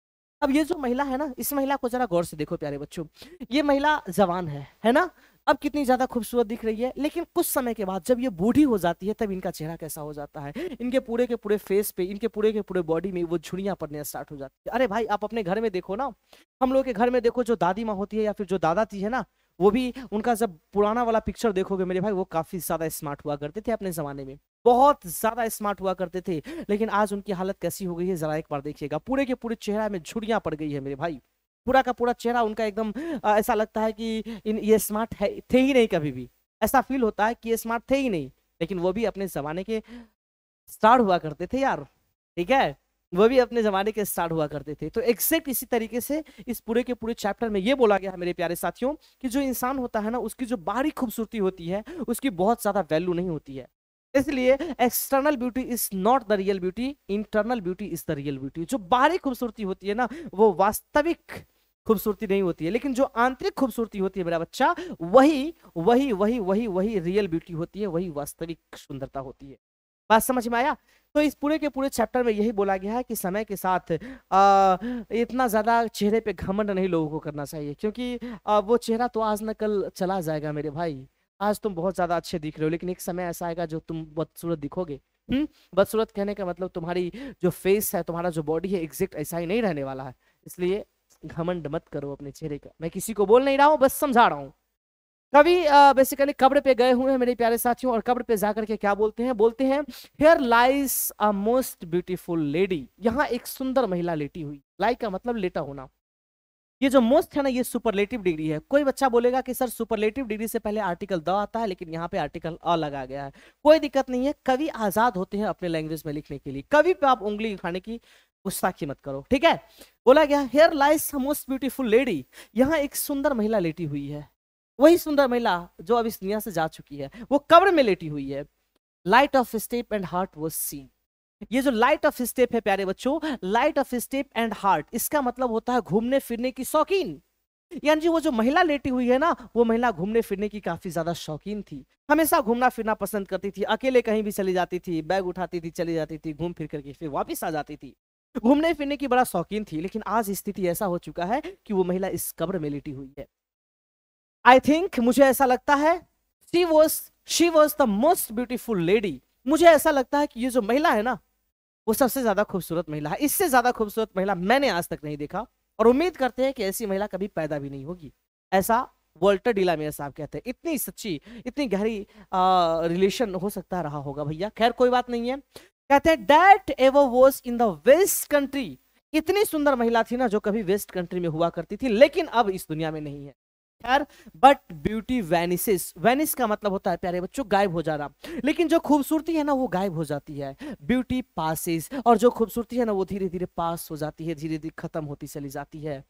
अब ये जो महिला है ना, इस महिला को जरा गौर से देखो प्यारे बच्चों। ये महिला जवान है ना? अब कितनी ज्यादा खूबसूरत दिख रही है, लेकिन कुछ समय के बाद जब ये बूढ़ी हो जाती है, तब इनका चेहरा कैसा हो जाता है? इनके पूरे के पूरे फेस पे, इनके पूरे के पूरे बॉडी में वो झुर्रियां पड़ने स्टार्ट हो जाती है। अरे भाई आप अपने घर में देखो ना, हम लोग के घर में देखो, जो दादी माँ होती है या फिर जो दादाजी है ना, वो भी उनका जब पुराना वाला पिक्चर देखोगे मेरे भाई, वो काफी ज्यादा स्मार्ट हुआ करते थे अपने जमाने में, बहुत ज्यादा स्मार्ट हुआ करते थे। लेकिन आज उनकी हालत कैसी हो गई है जरा एक बार देखिएगा। पूरे के पूरे चेहरा में झुर्रियां पड़ गई है मेरे भाई, पूरा का पूरा चेहरा उनका एकदम ऐसा लगता है कि ये स्मार्ट है थे ही नहीं, कभी भी ऐसा फील होता है कि ये स्मार्ट थे ही नहीं। लेकिन वो भी अपने जमाने के स्टार हुआ करते थे यार, ठीक है, वो भी अपने जमाने के स्टार हुआ करते थे। तो एग्जैक्ट इसी तरीके से इस पूरे के पूरे चैप्टर में ये बोला गया है मेरे प्यारे साथियों कि जो इंसान होता है ना, उसकी जो बाहरी खूबसूरती होती है उसकी बहुत ज्यादा वैल्यू नहीं होती है। इसलिए external beauty is not the real beauty, internal beauty is the real beauty. जो बाहरी खूबसूरती होती है ना, वो वास्तविक खूबसूरती नहीं होती है, लेकिन जो आंतरिक खूबसूरती होती है मेरा बच्चा, वही वही वही वही वही रियल ब्यूटी होती है, वही वास्तविक सुंदरता होती है। बात समझ में आया? तो इस पूरे के पूरे चैप्टर में यही बोला गया है कि समय के साथ इतना ज्यादा चेहरे पे घमंड नहीं लोगों को करना चाहिए, क्योंकि वो चेहरा तो आज न कल चला जाएगा मेरे भाई। आज तुम बहुत ज्यादा अच्छे दिख रहे हो, लेकिन एक समय ऐसा आएगा जो तुम बदसूरत दिखोगे। बदसूरत कहने का मतलब तुम्हारी जो फेस है, तुम्हारा जो बॉडी है, एग्जैक्ट ऐसा ही नहीं रहने वाला है। इसलिए घमंड मत करो अपने चेहरे का। मैं किसी को बोल नहीं रहा हूं, बस समझा रहा हूं। कभी बेसिकली कब्र पे गए हुए हैं मेरे प्यारे साथियों, और कब्र पे जाकर के क्या बोलते हैं, बोलते हैं here lies a most beautiful lady, यहाँ एक सुंदर महिला लेटी हुई। लाई का मतलब लेटा होना। ये जो मोस्ट है ना, ये सुपरलेटिव डिग्री है। कोई बच्चा बोलेगा कि सर सुपरलेटिव डिग्री से पहले आर्टिकल द आता है, लेकिन यहाँ पे आर्टिकल अ लगा गया है। कोई दिक्कत नहीं है, कवि आजाद होते हैं अपने लैंग्वेज में लिखने के लिए। कवि पे आप उंगली उठाने की गुस्ताखी मत करो, ठीक है। बोला गया here lies most beautiful lady, यहाँ एक सुंदर महिला लेटी हुई है। वही सुंदर महिला जो अब इस दुनिया से जा चुकी है, वो कब्र में लेटी हुई है। Light of step and heart was seen. ये जो लाइट ऑफ स्टेप है प्यारे बच्चों, light of step and heart, इसका मतलब होता है घूमने फिरने की शौकीन। यानी जी वो जो महिला लेटी हुई है ना, वो महिला घूमने फिरने की काफी ज्यादा शौकीन थी। हमेशा घूमना फिरना पसंद करती थी, अकेले कहीं भी चली जाती थी, बैग उठाती थी, चली जाती थी, घूम फिर करके फिर वापस आ जाती थी। घूमने फिरने की बड़ा शौकीन थी। लेकिन आज स्थिति ऐसा हो चुका है कि वो महिला इस कब्र में लेटी हुई है। आई थिंक, मुझे ऐसा लगता है, she was the most beautiful lady. मुझे ऐसा लगता है कि ये जो महिला है ना, वो सबसे ज्यादा खूबसूरत महिला है। इससे ज्यादा खूबसूरत महिला मैंने आज तक नहीं देखा, और उम्मीद करते हैं कि ऐसी महिला कभी पैदा भी नहीं होगी। ऐसा वॉल्टर डिलामेयर साहब कहते हैं। इतनी सच्ची, इतनी गहरी रिलेशन हो सकता रहा होगा भैया। खैर कोई बात नहीं है। कहते हैं that ever was in the west country. इतनी सुंदर महिला थी ना, जो कभी वेस्ट कंट्री में हुआ करती थी, लेकिन अब इस दुनिया में नहीं है। खैर, बट ब्यूटी वैनिसेस। वैनिस का मतलब होता है प्यारे बच्चों गायब हो जाना। लेकिन जो खूबसूरती है ना, वो गायब हो जाती है। ब्यूटी पासेस, और जो खूबसूरती है ना, वो धीरे धीरे पास हो जाती है, धीरे धीरे खत्म होती चली जाती है।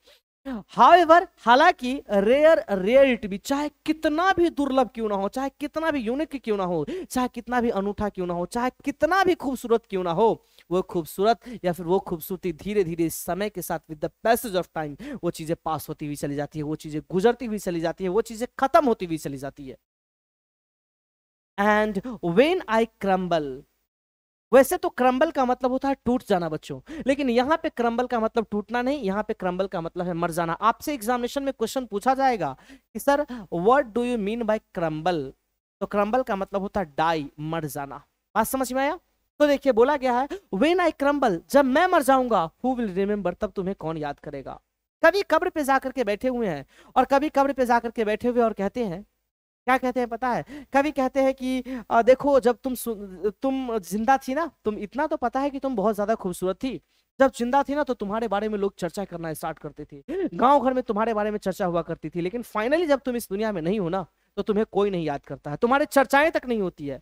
हाउएवर, हालांकि रेयर इट भी, चाहे कितना भी दुर्लभ क्यों ना हो, चाहे कितना भी यूनिक क्यों ना हो, चाहे कितना भी अनूठा क्यों ना हो, चाहे कितना भी खूबसूरत क्यों ना हो, वो खूबसूरत या फिर वो खूबसूरती धीरे धीरे समय के साथ with the passage of time वो चीजें पास होती हुई चली जाती है, वो चीजें गुजरती हुई चली जाती है, वो चीजें खत्म होती हुई चली जाती है। एंड वेन आई क्रम्बल, वैसे तो क्रम्बल का मतलब होता है टूट जाना बच्चों, लेकिन यहां पे क्रम्बल का मतलब टूटना नहीं, यहां पे क्रम्बल का मतलब है मर जाना। आपसे एग्जामिनेशन में क्वेश्चन पूछा जाएगा कि sir what do you mean by crumble, तो क्रम्बल का मतलब होता है डाई, मर जाना। बात समझ में आया? तो देखिए बोला गया है व्हेन आई क्रम्बल, जब मैं मर जाऊंगा, हु विल रिमेंबर, तब तुम्हें कौन याद करेगा। कभी कब्र पे जाकर के बैठे हुए हैं, और कभी कब्र पे जाकर के बैठे हुए और कहते हैं, क्या कहते हैं पता है? कभी कहते हैं कि देखो जब तुम जिंदा थी ना, तुम इतना तो पता है कि तुम बहुत ज्यादा खूबसूरत थी। जब जिंदा थी ना, तो तुम्हारे बारे में लोग चर्चा करना स्टार्ट करते थे, गांव घर में तुम्हारे बारे में चर्चा हुआ करती थी। लेकिन फाइनली जब तुम इस दुनिया में नहीं हो ना, तो तुम्हें कोई नहीं याद करता है, तुम्हारी चर्चाएं तक नहीं होती है।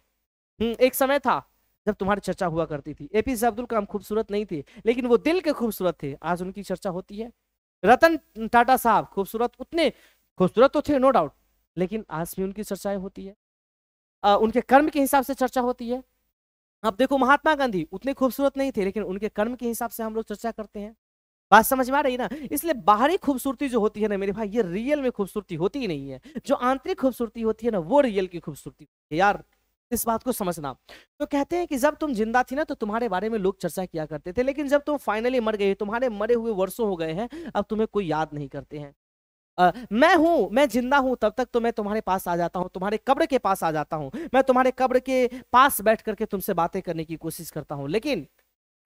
एक समय था जब तुम्हारी चर्चा हुआ करती थी। एपीजे अब्दुल कलाम खूबसूरत नहीं थे, लेकिन वो दिल के खूबसूरत थे, आज उनकी चर्चा होती है। रतन टाटा साहब खूबसूरत, उतने खूबसूरत तो थे नो डाउट, लेकिन आज भी उनकी चर्चाएं होती है। उनके कर्म के हिसाब से चर्चा होती है। अब देखो महात्मा गांधी उतने खूबसूरत नहीं थे, लेकिन उनके कर्म के हिसाब से हम लोग चर्चा करते हैं। बात समझ में आ रही ना? इसलिए बाहरी खूबसूरती जो होती है ना मेरे भाई, ये रियल में खूबसूरती होती ही नहीं है। जो आंतरिक खूबसूरती होती है ना, वो रियल की खूबसूरती है यार, इस बात को समझना। तो कहते हैं कि जब तुम जिंदा थी ना, तो तुम्हारे बारे में लोग चर्चा किया करते थे, लेकिन जब तुम फाइनली मर गए, तुम्हारे मरे हुए वर्षों हो गए हैं, अब तुम्हें कोई याद नहीं करते हैं। मैं जिंदा हूं तब तक तो मैं तुम्हारे पास आ जाता हूं, तुम्हारे कब्र के पास आ जाता हूं, मैं तुम्हारे कब्र के पास बैठ करके तुमसे बातें करने की कोशिश करता हूं। लेकिन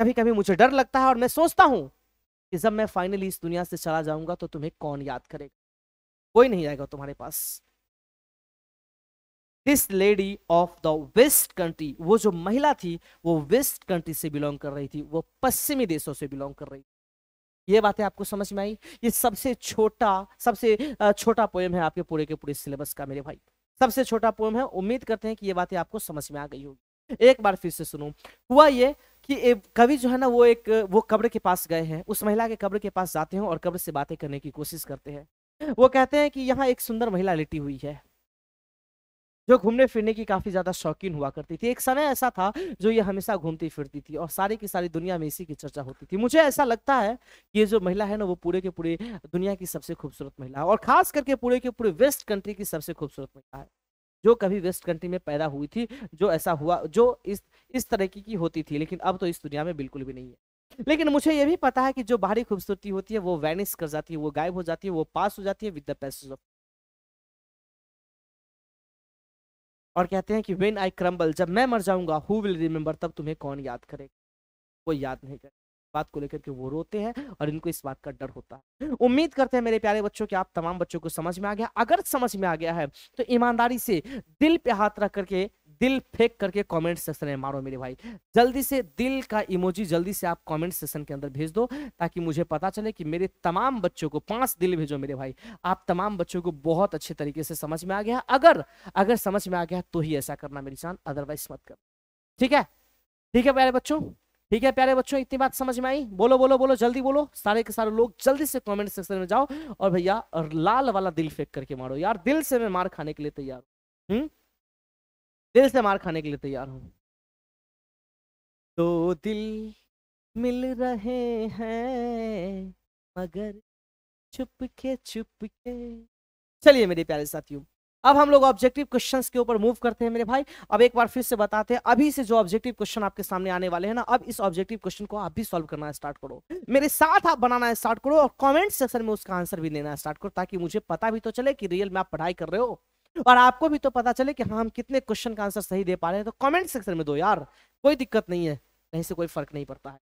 कभी कभी मुझे डर लगता है, और मैं सोचता हूं कि जब मैं फाइनली इस दुनिया से चला जाऊंगा, तो तुम्हें कौन याद करेगा? कोई नहीं आएगा तुम्हारे पास। This lady of the west country, वो जो महिला थी, वो वेस्ट कंट्री से बिलोंग कर रही थी, वो पश्चिमी देशों से बिलोंग कर रही थी। ये बातें आपको समझ में आई? ये सबसे छोटा पोएम है आपके पूरे के पूरे सिलेबस का मेरे भाई, सबसे छोटा पोएम है। उम्मीद करते हैं कि ये बातें आपको समझ में आ गई होगी। एक बार फिर से सुनो। हुआ ये कि एक कवि जो है ना, वो कब्र के पास गए हैं, उस महिला के कब्र के पास जाते हैं और कब्र से बातें करने की कोशिश करते हैं। वो कहते हैं कि यहाँ एक सुंदर महिला लेटी हुई है, जो घूमने फिरने की काफी ज्यादा शौकीन हुआ करती थी। एक समय ऐसा था जो ये हमेशा घूमती फिरती थी, और सारी की सारी दुनिया में इसी की चर्चा होती थी। मुझे ऐसा लगता है कि ये जो महिला है ना, वो पूरे के पूरे दुनिया की सबसे खूबसूरत महिला है, और खास करके पूरे के पूरे वेस्ट कंट्री की सबसे खूबसूरत महिला है, जो कभी वेस्ट कंट्री में पैदा हुई थी, जो ऐसा हुआ, जो इस तरह की होती थी। लेकिन अब तो इस दुनिया में बिल्कुल भी नहीं है। लेकिन मुझे यह भी पता है कि जो बाहरी खूबसूरती होती है, वो वैनिश कर जाती है, वो गायब हो जाती है, वो पास हो जाती है विद द पैसेज ऑफ। और कहते हैं कि व्हेन आई क्रम्बल, जब मैं मर जाऊंगा, हु विल रिमेंबर, तब तुम्हें कौन याद करेगा? कोई याद नहीं करेगा। बात को लेकर के वो रोते हैं और इनको इस बात का डर होता है। उम्मीद करते हैं मेरे प्यारे बच्चों कि आप तमाम बच्चों को समझ में आ गया। अगर समझ में आ गया है तो ईमानदारी से दिल पे हाथ रख करके, दिल फेंक करके कमेंट सेक्शन में मारो मेरे भाई। जल्दी से दिल का इमोजी जल्दी से आप कमेंट सेक्शन के अंदर भेज दो, ताकि मुझे पता चले कि मेरे तमाम बच्चों को 5 दिल भेजो मेरे भाई। आप तमाम बच्चों को बहुत अच्छे तरीके से समझ में आ गया। अगर समझ में आ गया तो ही ऐसा करना मेरी जान, अदरवाइज मत कर। ठीक है, ठीक है प्यारे बच्चों, ठीक है प्यारे बच्चों, इतनी बात समझ में आई? बोलो बोलो बोलो, जल्दी बोलो, सारे के सारे लोग जल्दी से कमेंट सेक्शन में जाओ और भैया और लाल वाला दिल फेंक करके मारो यार। दिल से मैं मार खाने के लिए तैयार हूं, दिल से मार खाने के लिए तैयार हूं। दो दिल मिल रहे हैं मगर चुपके चुपके। चलिए मेरे प्यारे साथियों, अब हम लोग ऑब्जेक्टिव क्वेश्चंस के ऊपर मूव करते हैं मेरे भाई। अब एक बार फिर से बताते हैं, अभी से जो ऑब्जेक्टिव क्वेश्चन आपके सामने आने वाले हैं ना, अब इस ऑब्जेक्टिव क्वेश्चन को आप भी सॉल्व करना स्टार्ट करो, मेरे साथ आप बनाना स्टार्ट करो और कमेंट सेक्शन में उसका आंसर भी देना स्टार्ट करो, ताकि मुझे पता भी तो चले कि रियल में आप पढ़ाई कर रहे हो और आपको भी तो पता चले कि हाँ हम कितने क्वेश्चन का आंसर सही दे पा रहे हैं। तो कमेंट सेक्शन में दो यार, कोई दिक्कत नहीं है, कहीं से कोई फर्क नहीं पड़ता है।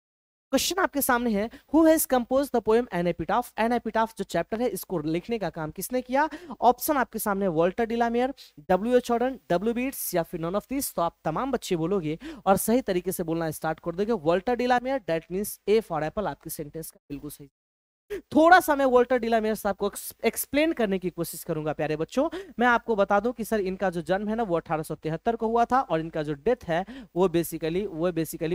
क्वेश्चन आपके सामने है, who has compose the poem an epitaph. An epitaph जो चैप्टर है इसको लिखने का काम किसने किया? ऑप्शन आपके सामने Walter de la Mare, W.H. Auden, W. Yeats या फिर नॉन ऑफ दिस। तो आप तमाम बच्चे बोलोगे और सही तरीके से बोलना स्टार्ट कर दोगे Walter de la Mare, that means A for apple आपके सेंटेंस का बिल्कुल सही। थोड़ा सा मैं वॉल्टर डिलामियर साहब को एक्सप्लेन करने की कोशिश करूंगा प्यारे बच्चों। मैं आपको बता दूं कि सर इनका जो जन्म है ना वो 1873 को हुआ था और इनका जो डेथ है वो बेसिकली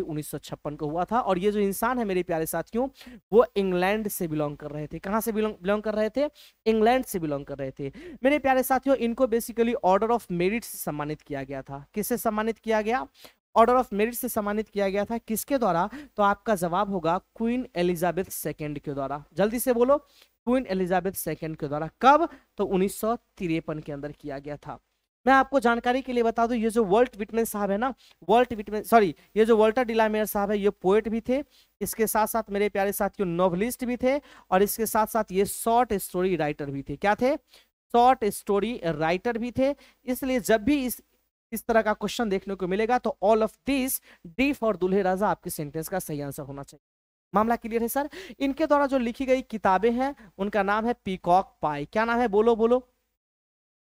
1956 को हुआ था। और ये जो इंसान है मेरे प्यारे साथियों, वो इंग्लैंड से बिलोंग कर रहे थे। कहां से बिलोंग कर रहे थे? इंग्लैंड से बिलोंग कर रहे थे मेरे प्यारे साथियों। इनको बेसिकली ऑर्डर ऑफ मेरिट से सम्मानित किया गया था। किससे सम्मानित किया गया? ऑर्डर ऑफ मेरिट से सम्मानित किया गया था। किसके द्वारा? तो आपका जवाब होगा क्वीन एलिजाबेथ सेकंड के द्वारा। जल्दी से बोलो, क्वीन एलिजाबेथ सेकंड के द्वारा। कब? तो 1953 के अंदर किया गया था। मैं आपको जानकारी के लिए बता दूं, ये जो वॉल्ट विटमैन साहब है ना, ये जो वॉल्टर डिलामियर साहब है, ये पोएट भी थे, इसके साथ साथ मेरे प्यारे साथियों नॉवलिस्ट भी थे और इसके साथ साथ ये शॉर्ट स्टोरी राइटर भी थे। क्या थे? शॉर्ट स्टोरी राइटर भी थे। इसलिए जब भी इस तरह का क्वेश्चन देखने को मिलेगा तो all of this, D for दुल्हे राजा आपके सेंटेंस का सही आंसर होना चाहिए। मामला क्लियर है सर? इनके द्वारा जो लिखी गई किताबें हैं उनका नाम है पीकॉक पाई। क्या नाम है? बोलो बोलो,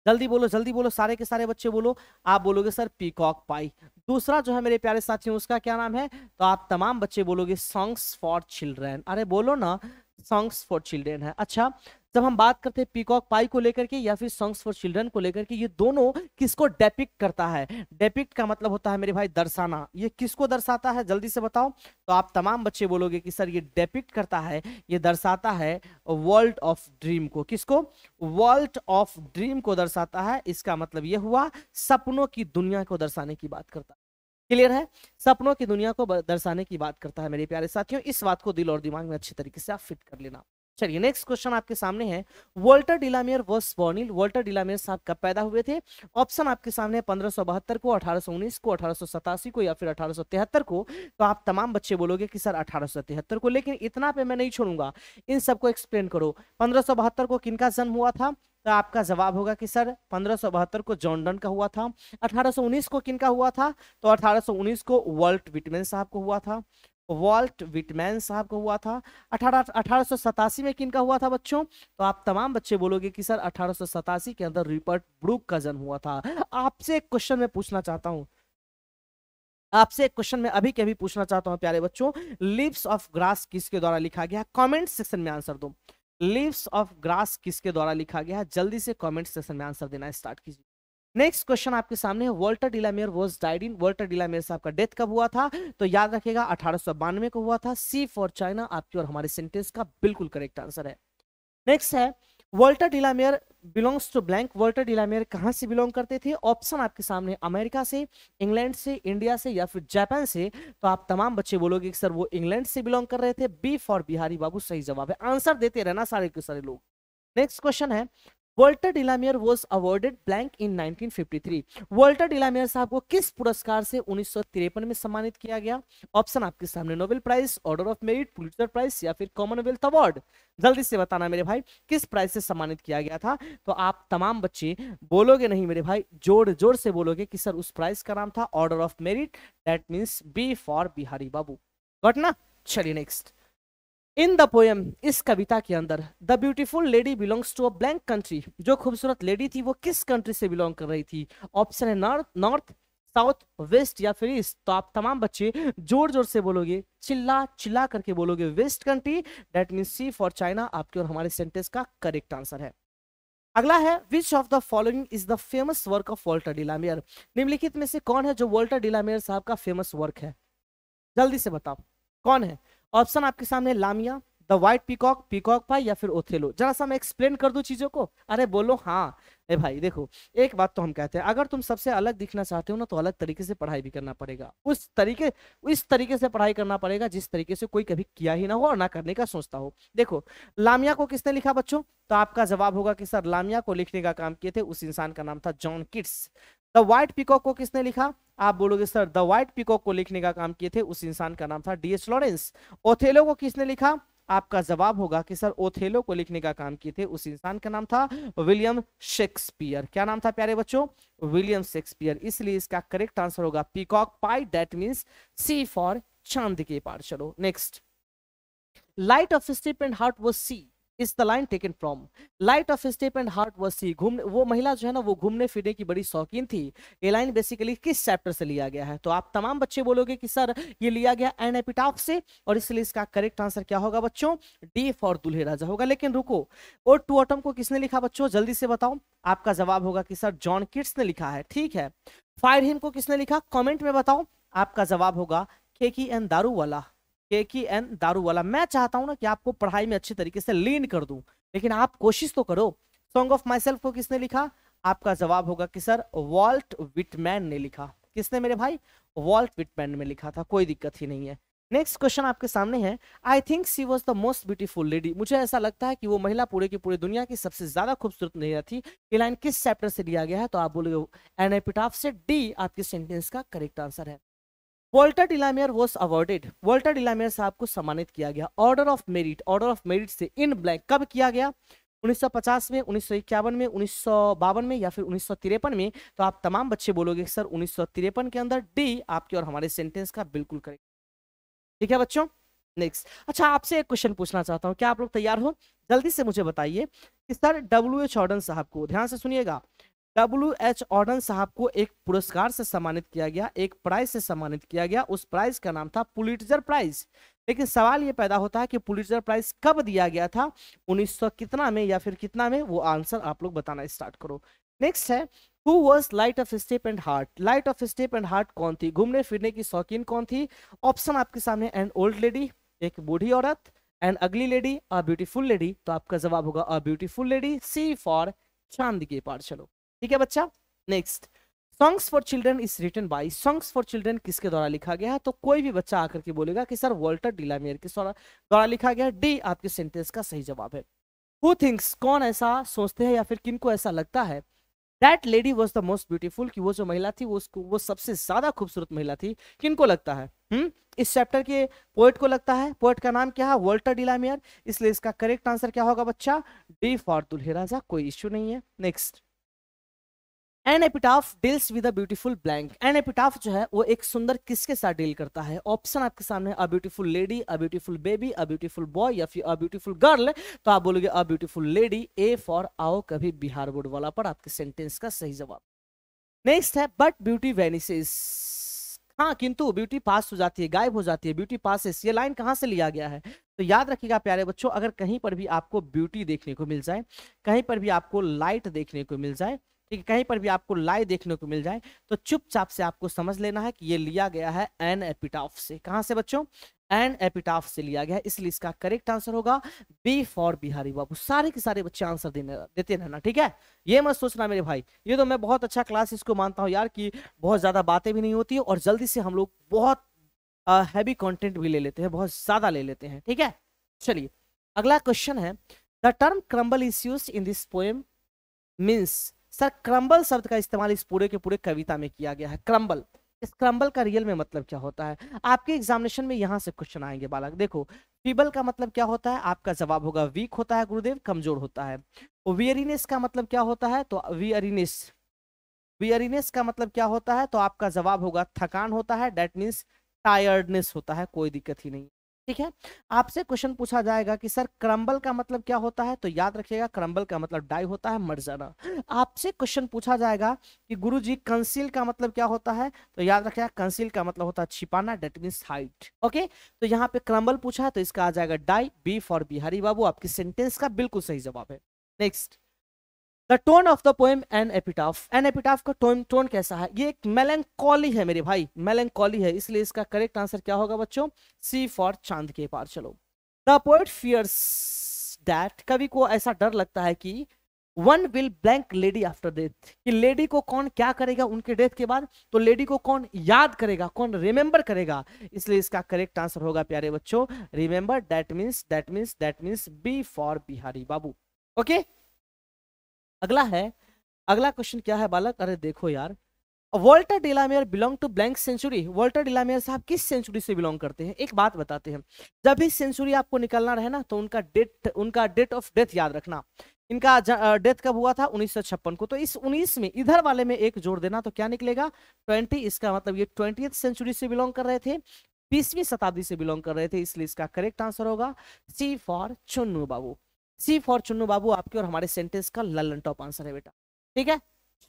जल्दी बोलो, जल्दी बोलो, सारे के सारे बच्चे बोलो। आप बोलोगे सर पीकॉक पाई। दूसरा जो है मेरे प्यारे साथियों उसका क्या नाम है? तो आप तमाम बच्चे बोलोगे सॉन्ग्स फॉर चिल्ड्रन। अरे बोलो ना, सॉन्ग्स फॉर चिल्ड्रन है। अच्छा, जब हम बात करते हैं पीकॉक पाई को लेकर के या फिर सॉन्ग्स फॉर चिल्ड्रन को लेकर के, ये दोनों किसको डेपिक्ट करता है? डेपिक्ट का मतलब होता है मेरे भाई दर्शाना। ये किसको दर्शाता है? जल्दी से बताओ। तो आप तमाम बच्चे बोलोगे कि सर ये डेपिक्ट करता है, ये दर्शाता है वर्ल्ड ऑफ ड्रीम को। किसको? वर्ल्ड ऑफ ड्रीम को दर्शाता है। इसका मतलब ये हुआ सपनों की दुनिया को दर्शाने की बात करता है। क्लियर है? सपनों की दुनिया को दर्शाने की बात करता है मेरे प्यारे साथियों। इस बात को दिल और दिमाग में अच्छी तरीके से आप फिट कर लेना। चलिए नेक्स्ट क्वेश्चन आपके सामने है, Walter de la Mare was born in. Walter de la Mare साहब कब पैदा हुए थे? ऑप्शन आपके सामने है 1572 को, 1819 को, 1887 को या फिर 1873 को। तो आप तमाम बच्चे बोलोगे कि सर 1873 को, लेकिन इतना पे मैं नहीं छोड़ूंगा, इन सबको एक्सप्लेन करो। 1572 को किनका जन्म हुआ था? तो आपका जवाब होगा कि सर 1572 को जॉन डन का हुआ था। 1819 को किनका हुआ था? तो 1819 को वॉल्ट विटमैन साहब को हुआ था। वॉल्ट विटमैन साहब को हुआ था। 1887 में किनका हुआ था बच्चों? तो आप तमाम बच्चे बोलोगे कि सर 1887 के अंदर रिपर्ट ब्रूक का जन्म हुआ था। आपसे एक क्वेश्चन मैं पूछना चाहता हूं, आपसे एक क्वेश्चन मैं अभी के अभी पूछना चाहता हूं प्यारे बच्चों, लीव्स ऑफ ग्रास किसके द्वारा लिखा गया? कमेंट सेक्शन में आंसर दो। लीव्स ऑफ ग्रास किसके द्वारा लिखा गया है? जल्दी से कमेंट सेक्शन में आंसर देना स्टार्ट कीजिए। नेक्स्ट क्वेश्चन आपके सामने है, Walter de la Mare was died in. Walter de la Mare साहब का डेथ कब हुआ था? तो याद रखिएगा 1892 को हुआ था। सी फॉर चाइना आपकी और हमारे सेंटेंस का बिल्कुल करेक्ट आंसर है। नेक्स्ट है, Walter de la Mare belongs to blank. Walter de la Mare कहां से बिलोंग करते थे? ऑप्शन आपके सामने अमेरिका से, इंग्लैंड से, इंडिया से या फिर जापान से। तो आप तमाम बच्चे बोलोगे कि सर वो इंग्लैंड से बिलोंग कर रहे थे। बी फॉर बिहारी बाबू सही जवाब है। आंसर देते रहना सारे के सारे लोग। नेक्स्ट क्वेश्चन है, Walter de la Mare was awarded blank in 1953। Walter de la Mare साहब को किस पुरस्कार से 1953 में सम्मानित किया गया? ऑप्शन आपके सामने Nobel prize, order of merit, Pulitzer prize या फिर कॉमनवेल्थ अवार्ड। जल्दी से बताना मेरे भाई, किस प्राइज से सम्मानित किया गया था? तो आप तमाम बच्चे बोलोगे नहीं मेरे भाई, जोर जोर से बोलोगे कि सर उस प्राइज का नाम था order of merit, that means B for Bihari babu. Got ना? चलिए नेक्स्ट। इन द पोएम, इस कविता के अंदर, the beautiful lady belongs to a blank country, जो खूबसूरत लेडी थी वो किस कंट्री से बिलोंग कर रही थी? ऑप्शन है नॉर्थ, नॉर्थ, साउथ, वेस्ट या फिर ईस्ट। तो आप तमाम बच्चे जोर जोर से बोलोगे, चिल्ला चिल्ला करके बोलोगे west country, that mean C for China आपके और हमारे सेंटेंस का करेक्ट आंसर है। अगला है which of the following is the famous work of Walter de la Mare, निम्नलिखित में से कौन है जो वॉल्टर डिलामियर साहब का फेमस वर्क है? जल्दी से बताओ कौन है। ऑप्शन आपके सामने, लामिया, द व्हाइट पीकॉक, पीकॉक पाई या फिर ओथेलो। जरा सा मैं एक्सप्लेन कर दूं चीजों को, अरे बोलो हाँ। ए भाई देखो, एक बात तो हम कहते हैं, अगर तुम सबसे अलग दिखना चाहते हो ना तो अलग तरीके से पढ़ाई भी करना पड़ेगा, इस तरीके से पढ़ाई करना पड़ेगा जिस तरीके से कोई कभी किया ही ना हो और ना करने का सोचता हो। देखो, लामिया को किसने लिखा बच्चों? तो आपका जवाब होगा कि सर लामिया को लिखने का काम किए थे उस इंसान का नाम था John Keats. The white peacock को किसने लिखा? आप बोलोगे सर द व्हाइट पीकॉक को लिखने का काम किए थे उस इंसान का नाम था डीएच लॉरेंस। ओथेलो को किसने लिखा? आपका जवाब होगा कि सर ओथेलो को लिखने का काम किए थे उस इंसान का नाम था विलियम शेक्सपियर। क्या नाम था प्यारे बच्चों? William Shakespeare. इसलिए इसका करेक्ट आंसर होगा Peacock Pie, that means C for चांद के पार। चलो next. Light of step and heart was she is the line taken from. Light of step and heart was she, घूमने, वो महिला जो है ना वो घूमने फिरने की बड़ी शौकीन थी। ये लाइन बेसिकली किस चैप्टर से लिया गया है? तो आप तमाम बच्चे बोलोगे कि सर ये लिया गया एन एपिटाफ से, और इसलिए इसका करेक्ट आंसर क्या होगा बच्चों? डी फॉर दुल्हे राजा होगा। लेकिन रुको, और टू ऑटम को किसने लिखा बच्चों? जल्दी से बताओ। आपका जवाब होगा कि सर जॉन किट्स ने लिखा है। ठीक है, फायर हिम को किसने लिखा? कॉमेंट में बताओ। आपका जवाब होगा केकी एन दारूवाला, केकी एन दारूवाला। मैं चाहता हूं ना कि आपको पढ़ाई में अच्छी तरीके से लीन कर दूं, लेकिन आप कोशिश तो करो। सॉन्ग ऑफ माई सेल्फ को किसने लिखा? आपका जवाब होगा कि सर वॉल्ट विटमैन ने लिखा। किसने मेरे भाई? वॉल्ट विटमैन में लिखा था, कोई दिक्कत ही नहीं है। नेक्स्ट क्वेश्चन आपके सामने है, I think she was the most beautiful lady, मुझे ऐसा लगता है कि वो महिला पूरे की पूरे दुनिया की सबसे ज्यादा खूबसूरत महिला थी। ये लाइन किस चैप्टर से लिया गया है? तो आप बोलोगे एन एपिटाफ से। डी आपके सेंटेंस का करेक्ट आंसर है। Walter de la Mare was awarded, Walter de la Mare साहब को सम्मानित किया गया order of merit, order of merit से इन ब्लैंक कब किया गया? 1950 में, 1951 में, 1952 में या फिर 1953 में। तो आप तमाम बच्चे बोलोगे सर 1953 के अंदर। डी आपके और हमारे सेंटेंस का बिल्कुल करेक्ट। ठीक है बच्चों, नेक्स्ट। अच्छा, आपसे एक क्वेश्चन पूछना चाहता हूं, क्या आप लोग तैयार हो? जल्दी से मुझे बताइए कि सर डब्ल्यू.एच. ऑर्डन साहब को, ध्यान से सुनिएगा, डब्ल्यू.एच. ऑर्डन साहब को एक पुरस्कार से सम्मानित किया गया, एक प्राइज से सम्मानित किया गया। उस प्राइज का नाम था पुलिट्जर प्राइज। लेकिन सवाल ये पैदा होता है कि पुलिट्जर प्राइज कब दिया गया था? 1900 कितना में या फिर कितना में? वो आंसर आप लोग बताना स्टार्ट करो। नेक्स्ट है, who was light of step and heart, light of step and heart कौन थी? घूमने फिरने की शौकीन कौन थी? ऑप्शन आपके सामने, एन ओल्ड लेडी, एक बूढ़ी औरत, एन अगली लेडी, अ ब्यूटीफुल लेडी। तो आपका जवाब होगा a beautiful lady, C for चांद के पार। चलो ठीक है बच्चा, next. Songs for children is written by, songs for children किसके द्वारा लिखा गया है? तो कोई भी बच्चा आकर के बोलेगा कि सर वॉल्टर डिलामियर के द्वारा लिखा गया। डी आपके सेंटेंस का सही जवाब है। हु थिंक्स, कौन ऐसा सोचते हैं या फिर किनको ऐसा लगता है, that lady was the most beautiful, कि वो जो महिला थी वो सबसे ज्यादा खूबसूरत महिला थी। किनको लगता है? इस चैप्टर के पोएट को लगता है। पोएट का नाम क्या है? वॉल्टर डिलामियर। इसलिए इसका करेक्ट आंसर क्या होगा बच्चा? डी फॉर दुल्हे राजा, कोई इश्यू नहीं है। Next, an epitaph deals with a beautiful blank, an epitaph जो है वो एक सुंदर किसके साथ डील करता है? ऑप्शन आपके सामने, अ beautiful lady, a beautiful baby, a beautiful boy या फिर अ ब्यूटीफुल गर्ल। तो आप बोलोगे अ ब्यूटीफुल लेडी, ए फॉर आओ कभी बिहार बोर्ड वाला पर आपके सेंटेंस का सही जवाब। नेक्स्ट है, बट ब्यूटी वेनिसेस, हाँ किंतु ब्यूटी पास हो जाती है, गायब हो जाती है, ब्यूटी पासेस। ये लाइन कहां से लिया गया है? तो याद रखिएगा प्यारे बच्चों, अगर कहीं पर भी आपको ब्यूटी देखने को मिल जाए, कहीं पर भी आपको लाइट देखने को मिल जाए, ठीक है, कहीं पर भी आपको लाई देखने को मिल जाए, तो चुपचाप से आपको समझ लेना है कि ये लिया गया है एन एपिटाफ से। कहां से बच्चों? एन एपिटाफ से लिया गया है। इसलिए इसका करेक्ट आंसर होगा बी फॉर बिहारी बाबू। सारे के सारे बच्चे आंसर देते रहना, ठीक है? ये मत सोचना मेरे भाई, ये तो मैं बहुत अच्छा क्लास इसको मानता हूँ यार, कि बहुत ज्यादा बातें भी नहीं होती और जल्दी से हम लोग बहुत हैवी कंटेंट भी ले लेते हैं, बहुत ज्यादा ले लेते हैं, ठीक है? चलिए अगला क्वेश्चन है, the term crumble is used in this poem means, sir crumble शब्द का इस्तेमाल इस पूरे के पूरे कविता में किया गया है। क्रम्बल, इस क्रम्बल का रियल में मतलब क्या होता है? आपके एग्जामिनेशन में यहां से क्वेश्चन आएंगे बालक। देखो, फीबल का मतलब क्या होता है? आपका जवाब होगा वीक होता है गुरुदेव, कमजोर होता है। वियरीनेस का मतलब क्या होता है? तो वियरीनेस, वियरीनेस का मतलब क्या होता है? तो आपका जवाब होगा थकान होता है, दैट मीन्स टायर्डनेस होता है, कोई दिक्कत ही नहीं। ठीक है। आपसे क्वेश्चन पूछा जाएगा कि सर क्रम्बल का मतलब क्या होता है, तो याद रखिएगा क्रम्बल का मतलब डाई होता है, मर जाना। आपसे क्वेश्चन पूछा जाएगा कि गुरुजी कंसील का मतलब क्या होता है, तो याद रखिएगा कंसील का मतलब होता है छिपाना, डेट मींस हाइट। ओके, तो यहाँ पे क्रम्बल पूछा है तो इसका आ जाएगा die, B for Bihari babu आपकी सेंटेंस का बिल्कुल सही जवाब है। Next, the tone of the poem an epitaph. An epitaph का टोन कैसा है, ये एक मेलंकोली है मेरे भाई, मेलंकोली है, इसलिए इसका करेक्ट आंसर क्या होगा बच्चों, सी फॉर चांद के पार। चलो, द पोएट फियर्स दैट, कवि को ऐसा डर लगता है कि one will blank lady after death, कि लेडी को कौन क्या करेगा उनके डेथ के बाद, तो लेडी को कौन याद करेगा, कौन रिमेंबर करेगा, इसलिए इसका करेक्ट आंसर होगा प्यारे बच्चों remember, that means B for Bihari babu. Okay, अगला है, अगला क्वेश्चन क्या है बालक, अरे देखो यार, Walter de la Mare belong to blank century. Walter de la Mare साहब किस सेंचुरी से बिलोंग करते हैं, एक बात बताते हैं, जब भी सेंचुरी आपको निकलना रहे ना तो उनका डेट ऑफ डेथ याद रखना। इनका डेथ कब हुआ था, 1956 को, तो इस 19 में इधर वाले में एक जोड़ देना तो क्या निकलेगा 20, इसका मतलब ये 20th सेंचुरी से बिलोंग कर रहे थे, 20वीं शताब्दी से बिलोंग कर रहे थे, इसलिए इसका करेक्ट आंसर होगा सी फॉर चुन्नू बाबू। सी फॉर चुन्नू बाबू आपके और हमारे सेंटेंस का ललन टॉप आंसर है बेटा। ठीक है,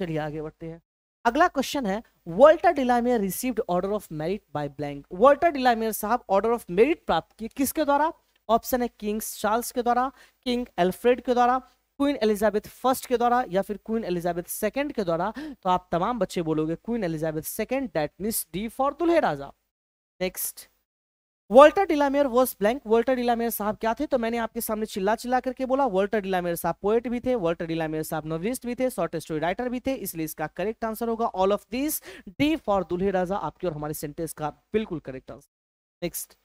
चलिए आगे बढ़ते हैं। अगला क्वेश्चन है, Walter de la Mare received Order of Merit by blank. Walter de la Mare साहब ऑर्डर ऑफ मेरिट प्राप्त किए किसके द्वारा, ऑप्शन है किंग चार्ल्स के द्वारा, किंग एल्फ्रेड के द्वारा, क्वीन एलिजाबेथ फर्स्ट के द्वारा, या फिर क्वीन एलिजाबेथ सेकंड के द्वारा। तो आप तमाम बच्चे बोलोगे Queen Elizabeth second, that means D for दुल्हे राजा। Next, Walter de la Mare was blank. Walter de la Mare साहब क्या थे, तो मैंने आपके सामने चिल्ला चिल्ला करके बोला, वॉल्टर डिलामियर साहब पोएट भी थे, वॉल्टर डिलामियर साहब नॉवेलिस्ट भी थे, शॉर्ट स्टोरी राइटर भी थे, इसलिए इसका करेक्ट आंसर होगा all of this, D for दुल्हे राजा आपके और हमारे सेंटेंस का बिल्कुल correct answer. Next,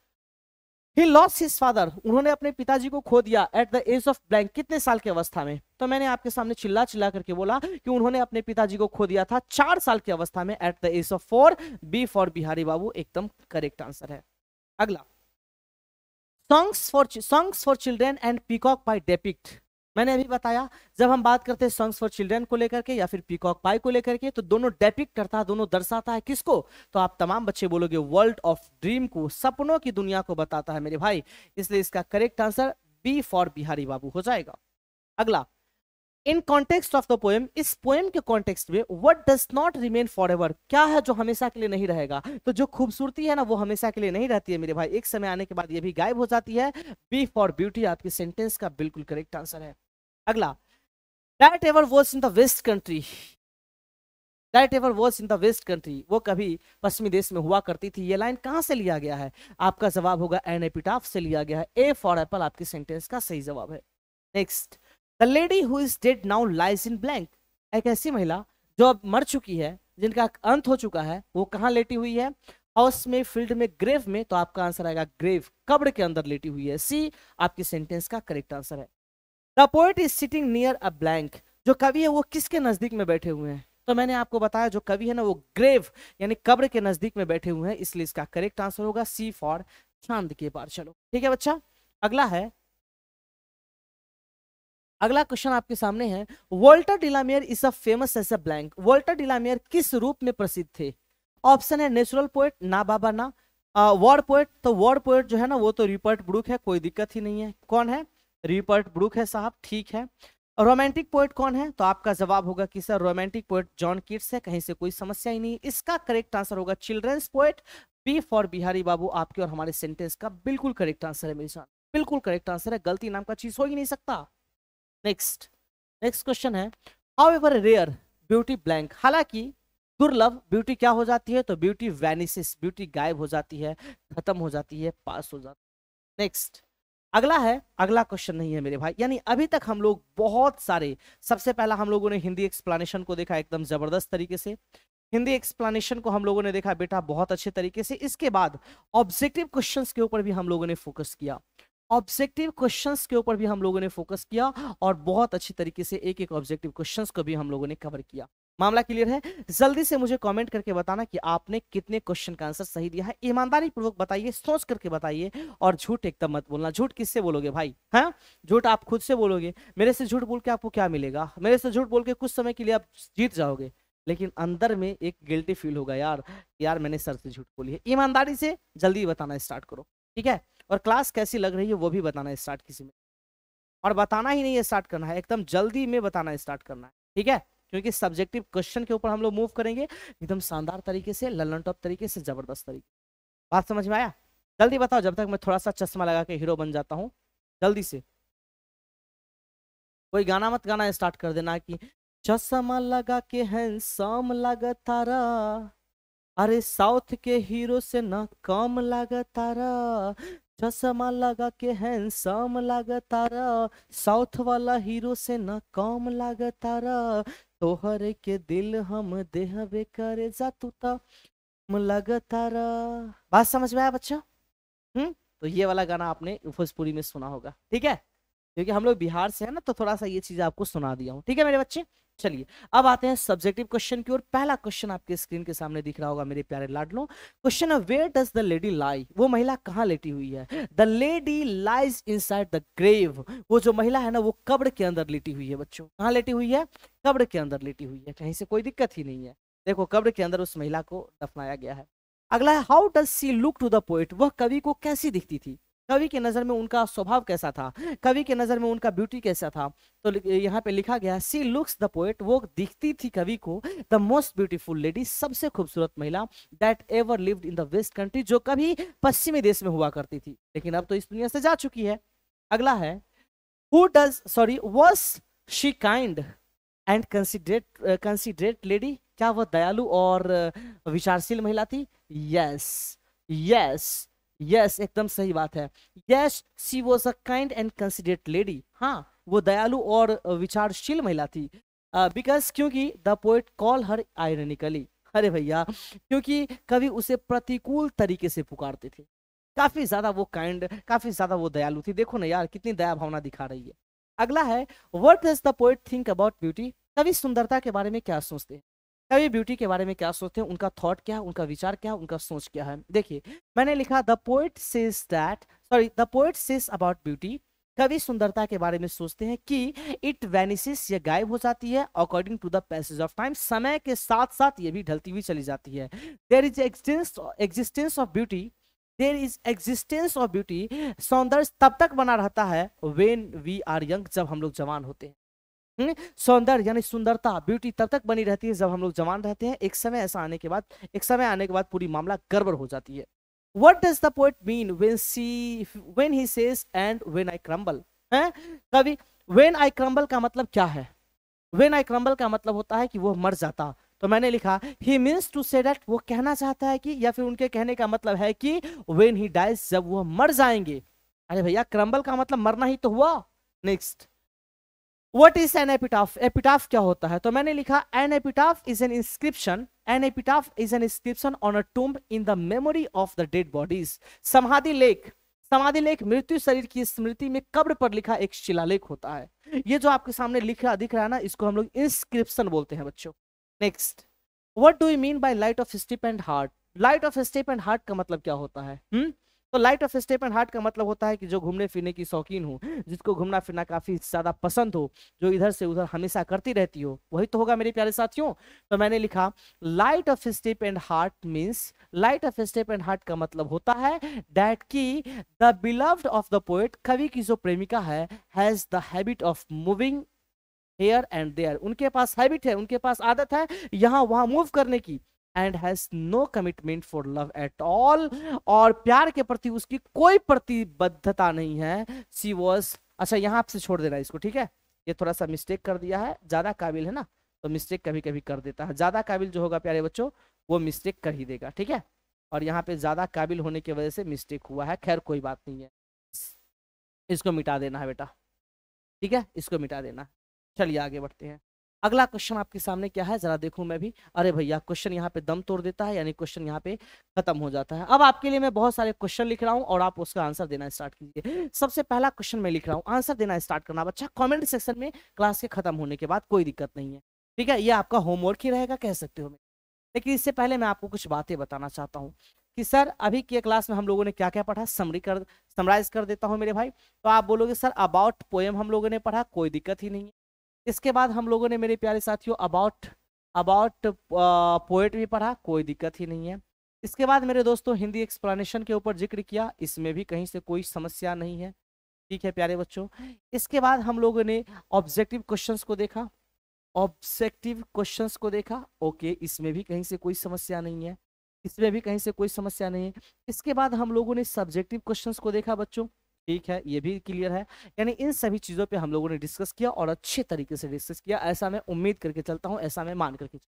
he lost his father. उन्होंने अपने पिताजी को खो दिया at the age of blank, कितने साल की अवस्था में, तो मैंने आपके सामने चिल्ला चिल्ला करके बोला कि उन्होंने अपने पिताजी को खो दिया था 4 साल की अवस्था में, at the age of 4, B for Bihari बाबू एकदम करेक्ट आंसर है। अगला, Songs for Children and Peacock Pie depict. मैंने अभी बताया जब हम बात करते हैं सॉन्ग्स फॉर चिल्ड्रन को लेकर के या फिर पीकॉक पाई को लेकर के, तो दोनों डेपिक्ट करता है, दोनों दर्शाता है किसको, तो आप तमाम बच्चे बोलोगे वर्ल्ड ऑफ ड्रीम को, सपनों की दुनिया को बताता है मेरे भाई, इसलिए इसका correct answer B for Bihari बाबू हो जाएगा। अगला, in context of the poem, इस पोएम के कॉन्टेक्स्ट में what does not remain forever, क्या है जो हमेशा के लिए नहीं रहेगा, तो जो खूबसूरती है ना वो हमेशा के लिए नहीं रहती है मेरे भाई, एक समय आने के बाद ये भी गायब हो जाती है, बी फॉर ब्यूटी आपके सेंटेंस का बिल्कुल करेक्ट आंसर है। अगला, that ever was in the west country. That ever was in the west country, वो कभी पश्चिमी देश में हुआ करती थी, ये लाइन कहां से लिया गया है, आपका जवाब होगा एन एपिटाफ से लिया गया है, ए फॉर एप्पल आपके सेंटेंस का सही जवाब है। Next, the lady who is dead now lies in blank. एक ऐसी महिला जो अब मर चुकी है, जिनका अंत हो चुका है, वो कहां लेटी हुई है, हाउस में, फील्ड में, ग्रेव में, तो आपका आंसर आएगा ग्रेव, कब्र के अंदर लेटी हुई है, सी आपके सेंटेंस का करेक्ट आंसर है। The poet is sitting near a blank. जो कवि है वो किसके नजदीक में बैठे हुए हैं, तो मैंने आपको बताया जो कवि है ना वो ग्रेव यानी कब्र के नजदीक में बैठे हुए हैं, इसलिए इसका करेक्ट आंसर होगा सी फॉर चांद के पार। चलो ठीक है बच्चा, अगला है, अगला क्वेश्चन आपके सामने है, Walter de la Mare is a famous as a blank. Walter de la Mare किस रूप में प्रसिद्ध थे, ऑप्शन है नेचुरल पोएट, ना बाबा ना, वॉर पोएट, तो वॉर पोएट जो है ना वो तो रिपर्ट ब्रूक है, कोई दिक्कत ही नहीं है, कौन है, रिपर्ट ब्रूक है साहब, ठीक है। रोमांटिक पोएट कौन है, तो आपका जवाब होगा कि sir romantic poet John Keats है, कहीं से कोई समस्या ही नहीं, इसका करेक्ट आंसर होगा children's poet, B for Bihari बाबू आपके और हमारे सेंटेंस का बिल्कुल करेक्ट आंसर है मेरे साथ, बिल्कुल करेक्ट आंसर है, गलती नाम का चीज हो ही नहीं सकता। नेक्स्ट क्वेश्चन है, हाउएवर रेयर ब्यूटी ब्लैंक। हालांकि दुर्लभ ब्यूटी क्या हो जाती है, तो ब्यूटी वैनिसेस, ब्यूटी गायब हो जाती है, खत्म हो जाती है, पास हो जाती है। नेक्स्ट, अगला है, अगला क्वेश्चन नहीं है मेरे भाई, यानी अभी तक हम लोग बहुत सारे, सबसे पहला हम लोगों ने हिंदी एक्सप्लेनेशन को देखा एकदम जबरदस्त तरीके से, हिंदी एक्सप्लेनेशन को हम लोगों ने देखा बेटा बहुत अच्छे तरीके से, इसके बाद ऑब्जेक्टिव क्वेश्चंस के ऊपर भी हम लोगों ने फोकस किया, ऑब्जेक्टिव क्वेश्चंस के ऊपर भी हम लोगों ने फोकस किया और बहुत अच्छी तरीके से एक एक ऑब्जेक्टिव क्वेश्चंस को भी हम लोगों ने कवर किया। मामला क्लियर है, जल्दी से मुझे कमेंट करके बताना कि आपने कितने क्वेश्चन का आंसर सही दिया है, ईमानदारी पूर्वक बताइए, सोच करके बताइए, और झूठ एकदम मत बोलना। झूठ किससे बोलोगे भाई, हाँ झूठ आप खुद से बोलोगे, मेरे से झूठ बोल के आपको क्या मिलेगा, मेरे से झूठ बोल के कुछ समय के लिए आप जीत जाओगे, लेकिन अंदर में एक गिल्टी फील होगा, यार मैंने सर से झूठ बोली है। ईमानदारी से जल्दी बताना स्टार्ट करो, ठीक है। और क्लास कैसी लग रही है वो भी बताना स्टार्ट किसी में, और बताना ही नहीं है, स्टार्ट करना है एकदम जल्दी में बताना स्टार्ट करना है, ठीक है। क्योंकि सब्जेक्टिव क्वेश्चन के ऊपर हम लोग मूव करेंगे एकदम शानदार तरीके से, ललन टॉप तरीके से, जबरदस्त तरीके। बात समझ में आया? जल्दी बताओ जब तक मैं थोड़ा सा चश्मा लगा के हीरो बन जाता हूँ, जल्दी से। कोई गाना मत गाना, स्टार्ट कर देना कि चश्मा लगा के हैंडसम लगा तारा, अरे साउथ के हीरो से ना कम लगा तारा, चश्मा लगा के हैंडसम लगा तारा, साउथ वाला हीरो से ना कम लगा तारा, तोहरे के दिल हम देहबे करे जा तू ता लगा तारा। बात समझ में आया बच्चा? तो ये वाला गाना आपने भोजपुरी में सुना होगा, ठीक है, क्योंकि हम लोग बिहार से है ना, तो थोड़ा सा ये चीज आपको सुना दिया हूँ, ठीक है मेरे बच्चे। चलिए अब आते हैं सब्जेक्टिव क्वेश्चन की ओर। पहला क्वेश्चन आपके स्क्रीन के सामने दिख रहा होगा मेरे प्यारे लाडलो। क्वेश्चन है where does the lady lie, वो महिला कहाँ लेटी हुई है? The lady lies inside the grave, वो जो महिला है ना वो कब्र के अंदर लेटी हुई है बच्चों। कहाँ लेटी हुई है? कब्र के अंदर लेटी हुई है, कहीं से कोई दिक्कत ही नहीं है। देखो कब्र के अंदर उस महिला को दफनाया गया है। अगला है how does she look to the poet, वह कवि को कैसी दिखती थी? कवि के नजर में उनका स्वभाव कैसा था? कवि के नजर में उनका ब्यूटी कैसा था? तो यहाँ पे लिखा गया सी लुक्स द पोएट, वो दिखती थी कवि को द मोस्ट ब्यूटीफुल लेडी, सबसे खूबसूरत महिला that ever lived in the west country, जो कभी पश्चिमी देश में हुआ करती थी लेकिन अब तो इस दुनिया से जा चुकी है। अगला है was she kind and considerate lady, क्या वह दयालु और विचारशील महिला थी? यस यस यस, एकदम सही बात है। Yes she was a kind and considerate lady, हाँ वो दयालु और विचारशील महिला थी। बिकॉज क्योंकि the poet call her ironically, अरे भैया क्योंकि कवि उसे प्रतिकूल तरीके से पुकारते थे। काफी ज्यादा वो काइंड, काफी ज्यादा वो दयालु थी। देखो ना यार कितनी दया भावना दिखा रही है। अगला है what does the poet think about beauty, कवि सुंदरता के बारे में क्या सोचते हैं? कवि ब्यूटी के बारे में क्या सोचते हैं? उनका थॉट क्या है, उनका विचार क्या है, उनका सोच क्या है? देखिए मैंने लिखा the poet says about beauty, कवि सुंदरता के बारे में सोचते हैं कि इट वैनिसेस, ये गायब हो जाती है, according to the passage of time, समय के साथ साथ ये भी ढलती हुई चली जाती है। There is existence of beauty, there is existence of beauty, सौंदर्य तब तक बना रहता है व्हेन वी आर यंग, जब हम लोग जवान होते हैं। सौंदर्य यानी सुंदरता, ब्यूटी तब तक बनी रहती है जब हम लोग जवान रहते हैं। एक समय आने के बाद पूरी मामला गड़बड़ हो जाती है। What does the poet mean when he says and when I crumble? है कवि when I crumble का मतलब क्या है? when I crumble का मतलब होता है कि वो मर जाता। तो मैंने लिखा he means to say that, वो कहना चाहता है कि, या फिर उनके कहने का मतलब है कि when he dies, जब वो मर जाएंगे। अरे भैया crumble का मतलब मरना ही तो हुआ। Next What is an epitaph? Epitaph क्या होता है? तो मैंने लिखा an epitaph is an inscription. An epitaph is an inscription on a tomb in the memory of the dead bodies. समाधि लेख मृत्यु शरीर की स्मृति में कब्र पर लिखा एक शिलालेख होता है। ये जो आपके सामने दिख रहा है ना, इसको हम लोग इंस्क्रिप्शन बोलते हैं बच्चों। Next what do you mean by light of step and heart? Light of step and heart का मतलब क्या होता है? तो light of step and heart का मतलब होता है कि जो घूमने फिरने की शौकीन हो, जिसको घूमना फिरना काफी ज्यादा पसंद हो, जो इधर से उधर हमेशा करती रहती हो, वही तो होगा मेरे प्यारे साथियों। तो मैंने लिखा light of step and heart means, light of step and heart का मतलब होता है दैट की the beloved of the poet, कवि की जो प्रेमिका है, has the habit of moving here and there, उनके पास हैबिट है, उनके पास आदत है यहाँ वहां मूव करने की। And has no commitment for love at all, और प्यार के प्रति उसकी कोई प्रतिबद्धता नहीं है। सी वॉज, अच्छा यहाँ आपसे छोड़ देना इसको, ठीक है, ये थोड़ा सा मिस्टेक कर दिया है, ज्यादा काबिल है ना तो मिस्टेक कभी कभी कर देता है। ज्यादा काबिल जो होगा प्यारे बच्चों वो मिस्टेक कर ही देगा, ठीक है, और यहाँ पे ज्यादा काबिल होने की वजह से मिस्टेक हुआ है। खैर कोई बात नहीं है, इसको मिटा देना है बेटा, ठीक है, इसको मिटा देना। चलिए आगे बढ़ते हैं। अगला क्वेश्चन आपके सामने क्या है जरा देखूं मैं भी। अरे भैया क्वेश्चन यहाँ पे दम तोड़ देता है, यानी क्वेश्चन यहाँ पे खत्म हो जाता है। अब आपके लिए मैं बहुत सारे क्वेश्चन लिख रहा हूँ और आप उसका आंसर देना स्टार्ट कीजिए। सबसे पहला क्वेश्चन मैं लिख रहा हूँ, आंसर देना स्टार्ट करना बच्चा कमेंट सेक्शन में क्लास के खत्म होने के बाद, कोई दिक्कत नहीं है, ठीक है, ये आपका होमवर्क ही रहेगा कह सकते हो। लेकिन इससे पहले मैं आपको कुछ बातें बताना चाहता हूँ कि सर अभी की क्लास में हम लोगों ने क्या क्या पढ़ा, समराइज कर देता हूँ मेरे भाई। तो आप बोलोगे सर अबाउट पोएम हम लोगों ने पढ़ा, कोई दिक्कत ही नहीं है। इसके बाद हम लोगों ने मेरे प्यारे साथियों अबाउट पोएट भी पढ़ा, कोई दिक्कत ही नहीं है। इसके बाद मेरे दोस्तों हिंदी एक्सप्लेनेशन के ऊपर जिक्र किया, इसमें भी कहीं से कोई समस्या नहीं है। ठीक है प्यारे बच्चों। इसके बाद हम लोगों ने ऑब्जेक्टिव क्वेश्चंस को देखा, ऑब्जेक्टिव क्वेश्चंस को देखा, ओके, इसमें भी कहीं से कोई समस्या नहीं है, इसमें भी कहीं से कोई समस्या नहीं है। इसके बाद हम लोगों ने सब्जेक्टिव क्वेश्चंस को देखा बच्चों, ठीक है, ये भी क्लियर है। यानी इन सभी चीजों पे हम लोगों ने डिस्कस किया और अच्छे तरीके से डिस्कस किया, ऐसा मैं उम्मीद करके चलता हूँ, ऐसा मैं मान करके।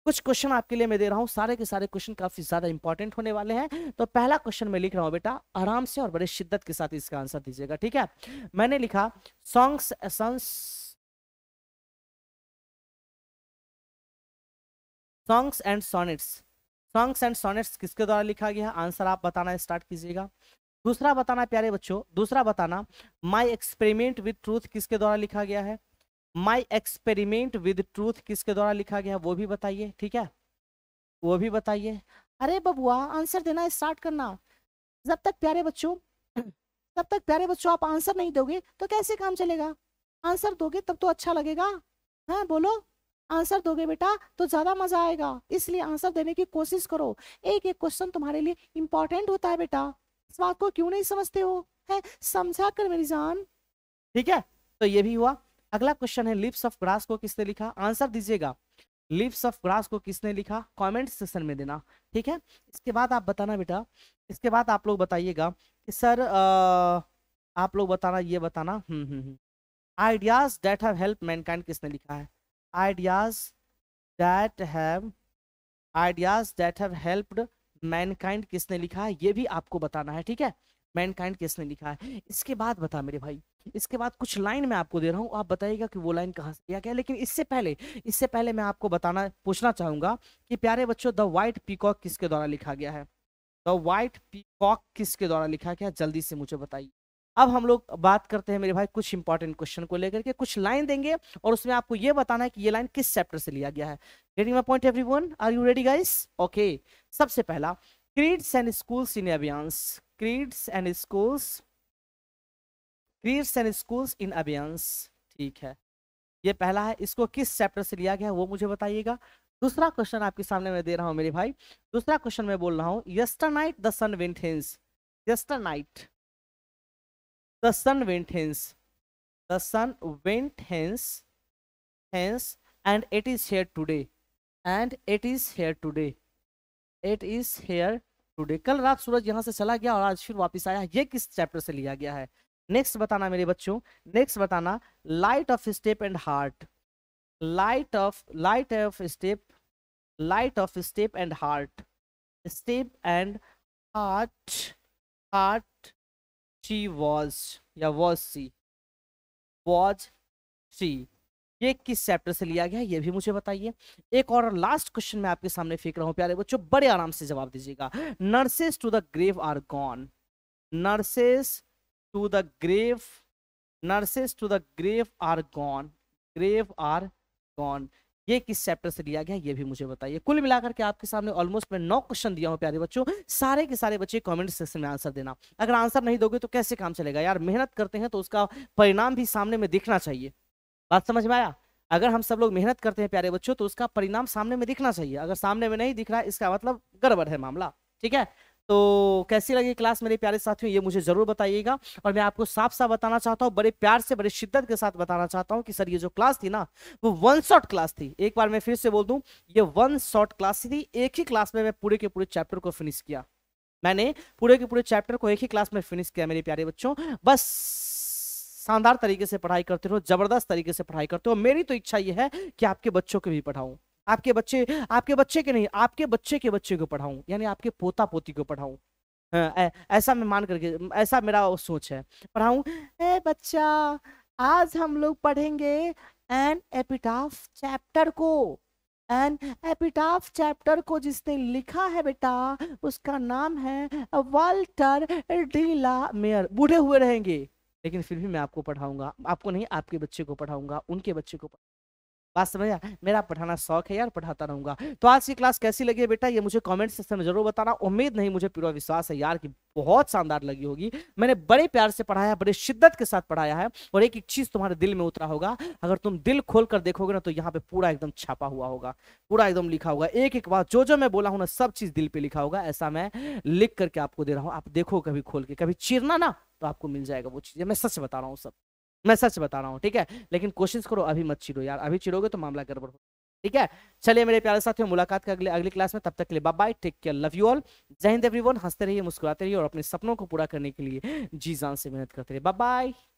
कुछ क्वेश्चन आपके लिए मैं दे रहा हूँ, सारे के सारे क्वेश्चन काफी ज्यादा इंपॉर्टेंट होने वाले हैं। तो पहला क्वेश्चन मैं लिख रहा हूँ बेटा, आराम से और बड़े शिद्दत के साथ इसका आंसर दीजिएगा, ठीक है। मैंने लिखा songs songs and sonnets, songs and sonnets किसके द्वारा लिखा गया है, आंसर आप बताना स्टार्ट कीजिएगा। दूसरा बताना प्यारे बच्चों, दूसरा बताना माई एक्सपेरिमेंट विद ट्रूथ किसके द्वारा लिखा गया है, माई एक्सपेरिमेंट विद ट्रूथ किसके द्वारा लिखा गया है वो भी बताइए, ठीक है, वो भी बताइए। अरे बबुआ आंसर देना स्टार्ट करना, जब तक प्यारे बच्चों तब तक प्यारे बच्चों आप आंसर नहीं दोगे तो कैसे काम चलेगा, आंसर दोगे तब तो अच्छा लगेगा। हाँ बोलो, आंसर दोगे बेटा तो ज्यादा मजा आएगा, इसलिए आंसर देने की कोशिश करो। एक एक क्वेश्चन तुम्हारे लिए इंपॉर्टेंट होता है बेटा, इस बात को क्यों नहीं समझते हो, है समझा कर मेरी जान, ठीक है। तो ये भी हुआ। अगला क्वेश्चन है लिप्स ऑफ ग्रास को किसने लिखा, आंसर दीजिएगा। लिप्स ऑफ ग्रास को किसने लिखा, कमेंट सेक्शन में देना, ठीक है। इसके बाद आप बताना बेटा, इसके बाद आप लोग बताइएगा कि सर आप लोग बताना, ये बताना ideas that have help Mankind किसने लिखा है, ideas that have, ideas that have helped Mankind किसने लिखा है, ये भी आपको बताना है, ठीक है। मैनकाइंड किसने लिखा है। इसके बाद बता मेरे भाई, इसके बाद कुछ लाइन मैं आपको दे रहा हूँ, आप बताइएगा कि वो लाइन कहाँ से लिया गया। लेकिन इससे पहले मैं आपको बताना पूछना चाहूंगा कि प्यारे बच्चों द व्हाइट पीकॉक किसके द्वारा लिखा गया है, द व्हाइट पीकॉक किसके द्वारा लिखा गया, जल्दी से मुझे बताइए। अब हम लोग बात करते हैं मेरे भाई कुछ इंपॉर्टेंट क्वेश्चन को लेकर के, कुछ लाइन देंगे और उसमें आपको ये बताना है कि ये लाइन किस चैप्टर से लिया गया है। Getting my point everyone, are you ready guys, okay. सबसे पहला क्रीड्स एंड स्कूल्स इन अबियंस, creeds and schools, creeds and schools in अबियंस, ठीक है, ये पहला है। इसको किस चैप्टर से लिया गया है वो मुझे बताइएगा। दूसरा क्वेश्चन आपके सामने मैं दे रहा हूं मेरे भाई, दूसरा क्वेश्चन मैं बोल रहा हूं yester night the sun went hence, yester night the sun went hence, the sun went hence, hence and it is here today, and it is here today, it is here today। कल रात सूरज यहाँ से चला गया और आज फिर वापस आया, ये किस चैप्टर से लिया गया है। नेक्स्ट बताना मेरे बच्चों, नेक्स्ट बताना light of step and heart, light of step, light of step and heart, step and heart, heart she was या was she, ये किस चैप्टर से लिया गया है ये भी मुझे बताइए। एक और लास्ट क्वेश्चन मैं आपके सामने फेंक रहा हूं प्यारे बच्चों, बड़े आराम से जवाब दीजिएगा। Nurses to the grave are gone, nurses to the grave, nurses to the grave are gone, grave are gone, ये किस चैप्टर से लिया गया ये भी मुझे बताइए। कुल मिलाकर के आपके सामने ऑलमोस्ट मैं 9 क्वेश्चन दिया हूं प्यारे बच्चों, सारे के सारे बच्चे कमेंट सेक्शन में आंसर देना। अगर आंसर नहीं दोगे तो कैसे काम चलेगा यार, मेहनत करते हैं तो उसका परिणाम भी सामने में दिखना चाहिए, बात समझ में आया। अगर हम सब लोग मेहनत करते हैं प्यारे बच्चों तो उसका परिणाम सामने में दिखना चाहिए, अगर सामने में नहीं दिख रहा है इसका मतलब गड़बड़ है मामला, ठीक है। तो कैसी लगी क्लास मेरे प्यारे साथियों ये मुझे जरूर बताइएगा। और मैं आपको साफ साफ बताना चाहता हूँ, बड़े प्यार से बड़े शिद्दत के साथ बताना चाहता हूँ कि सर ये जो क्लास थी ना वो 1 शॉट क्लास थी। एक बार मैं फिर से बोल दूं, ये 1 शॉट क्लास थी, एक ही क्लास में मैं पूरे के पूरे चैप्टर को फिनिश किया, मैंने पूरे के पूरे चैप्टर को एक ही क्लास में फिनिश किया मेरे प्यारे बच्चों। बस शानदार तरीके से पढ़ाई करते रहो, जबरदस्त तरीके से पढ़ाई करते हो। मेरी तो इच्छा ये है कि आपके बच्चों को भी पढ़ाऊं, आपके बच्चे के नहीं, आपके बच्चे के बच्चे को पढ़ाऊं, यानी आपके पोता पोती को पढ़ाऊं। ऐसा मैं मान करके, ऐसा मेरा सोच है, पढ़ाऊं। ए बच्चा आज हम लोग पढ़ेंगे एन एपिटाफ चैप्टर को, एन एपिटाफ चैप्टर को जिसने लिखा है बेटा उसका नाम है वाल्टर डी ला मेयर। बूढ़े हुए रहेंगे लेकिन फिर भी मैं आपको पढ़ाऊंगा, आपको नहीं आपके बच्चे को पढ़ाऊंगा, उनके बच्चे को बात समझ आया? मेरा पढ़ाना शौक है यार, पढ़ाता रहूंगा। तो आज की क्लास कैसी लगी है बेटा, ये मुझे कमेंट सेक्शन में जरूर बताना। उम्मीद नहीं, मुझे पूरा विश्वास है यार कि बहुत शानदार लगी होगी। मैंने बड़े प्यार से पढ़ाया, बड़े शिद्दत के साथ पढ़ाया है, और एक एक चीज तुम्हारे दिल में उतरा होगा। अगर तुम दिल खोल कर देखोगे ना, तो यहाँ पे पूरा एकदम छापा हुआ होगा, पूरा एकदम लिखा होगा। एक एक बात जो जो मैं बोला हूँ ना, सब चीज दिल पे लिखा होगा। ऐसा मैं लिख करके आपको दे रहा हूँ, आप देखो कभी खोल के, कभी चीरना ना, तो आपको मिल जाएगा वो चीजें। मैं सच बता रहा हूँ सब, मैं सच बता रहा हूँ, ठीक है? लेकिन कोशिश करो अभी मत चिढ़ो यार, अभी चिढ़ोगे तो मामला गड़बड़ हो। ठीक है, चलिए मेरे प्यारे साथियों, मुलाकात का अगली क्लास में। तब तक के लिए bye bye, take care, love you all. जय हिंद एवरीवन। हंसते रहिए, मुस्कुराते रहिए, और अपने सपनों को पूरा करने के लिए जी जान से मेहनत करते रहिए। Bye bye.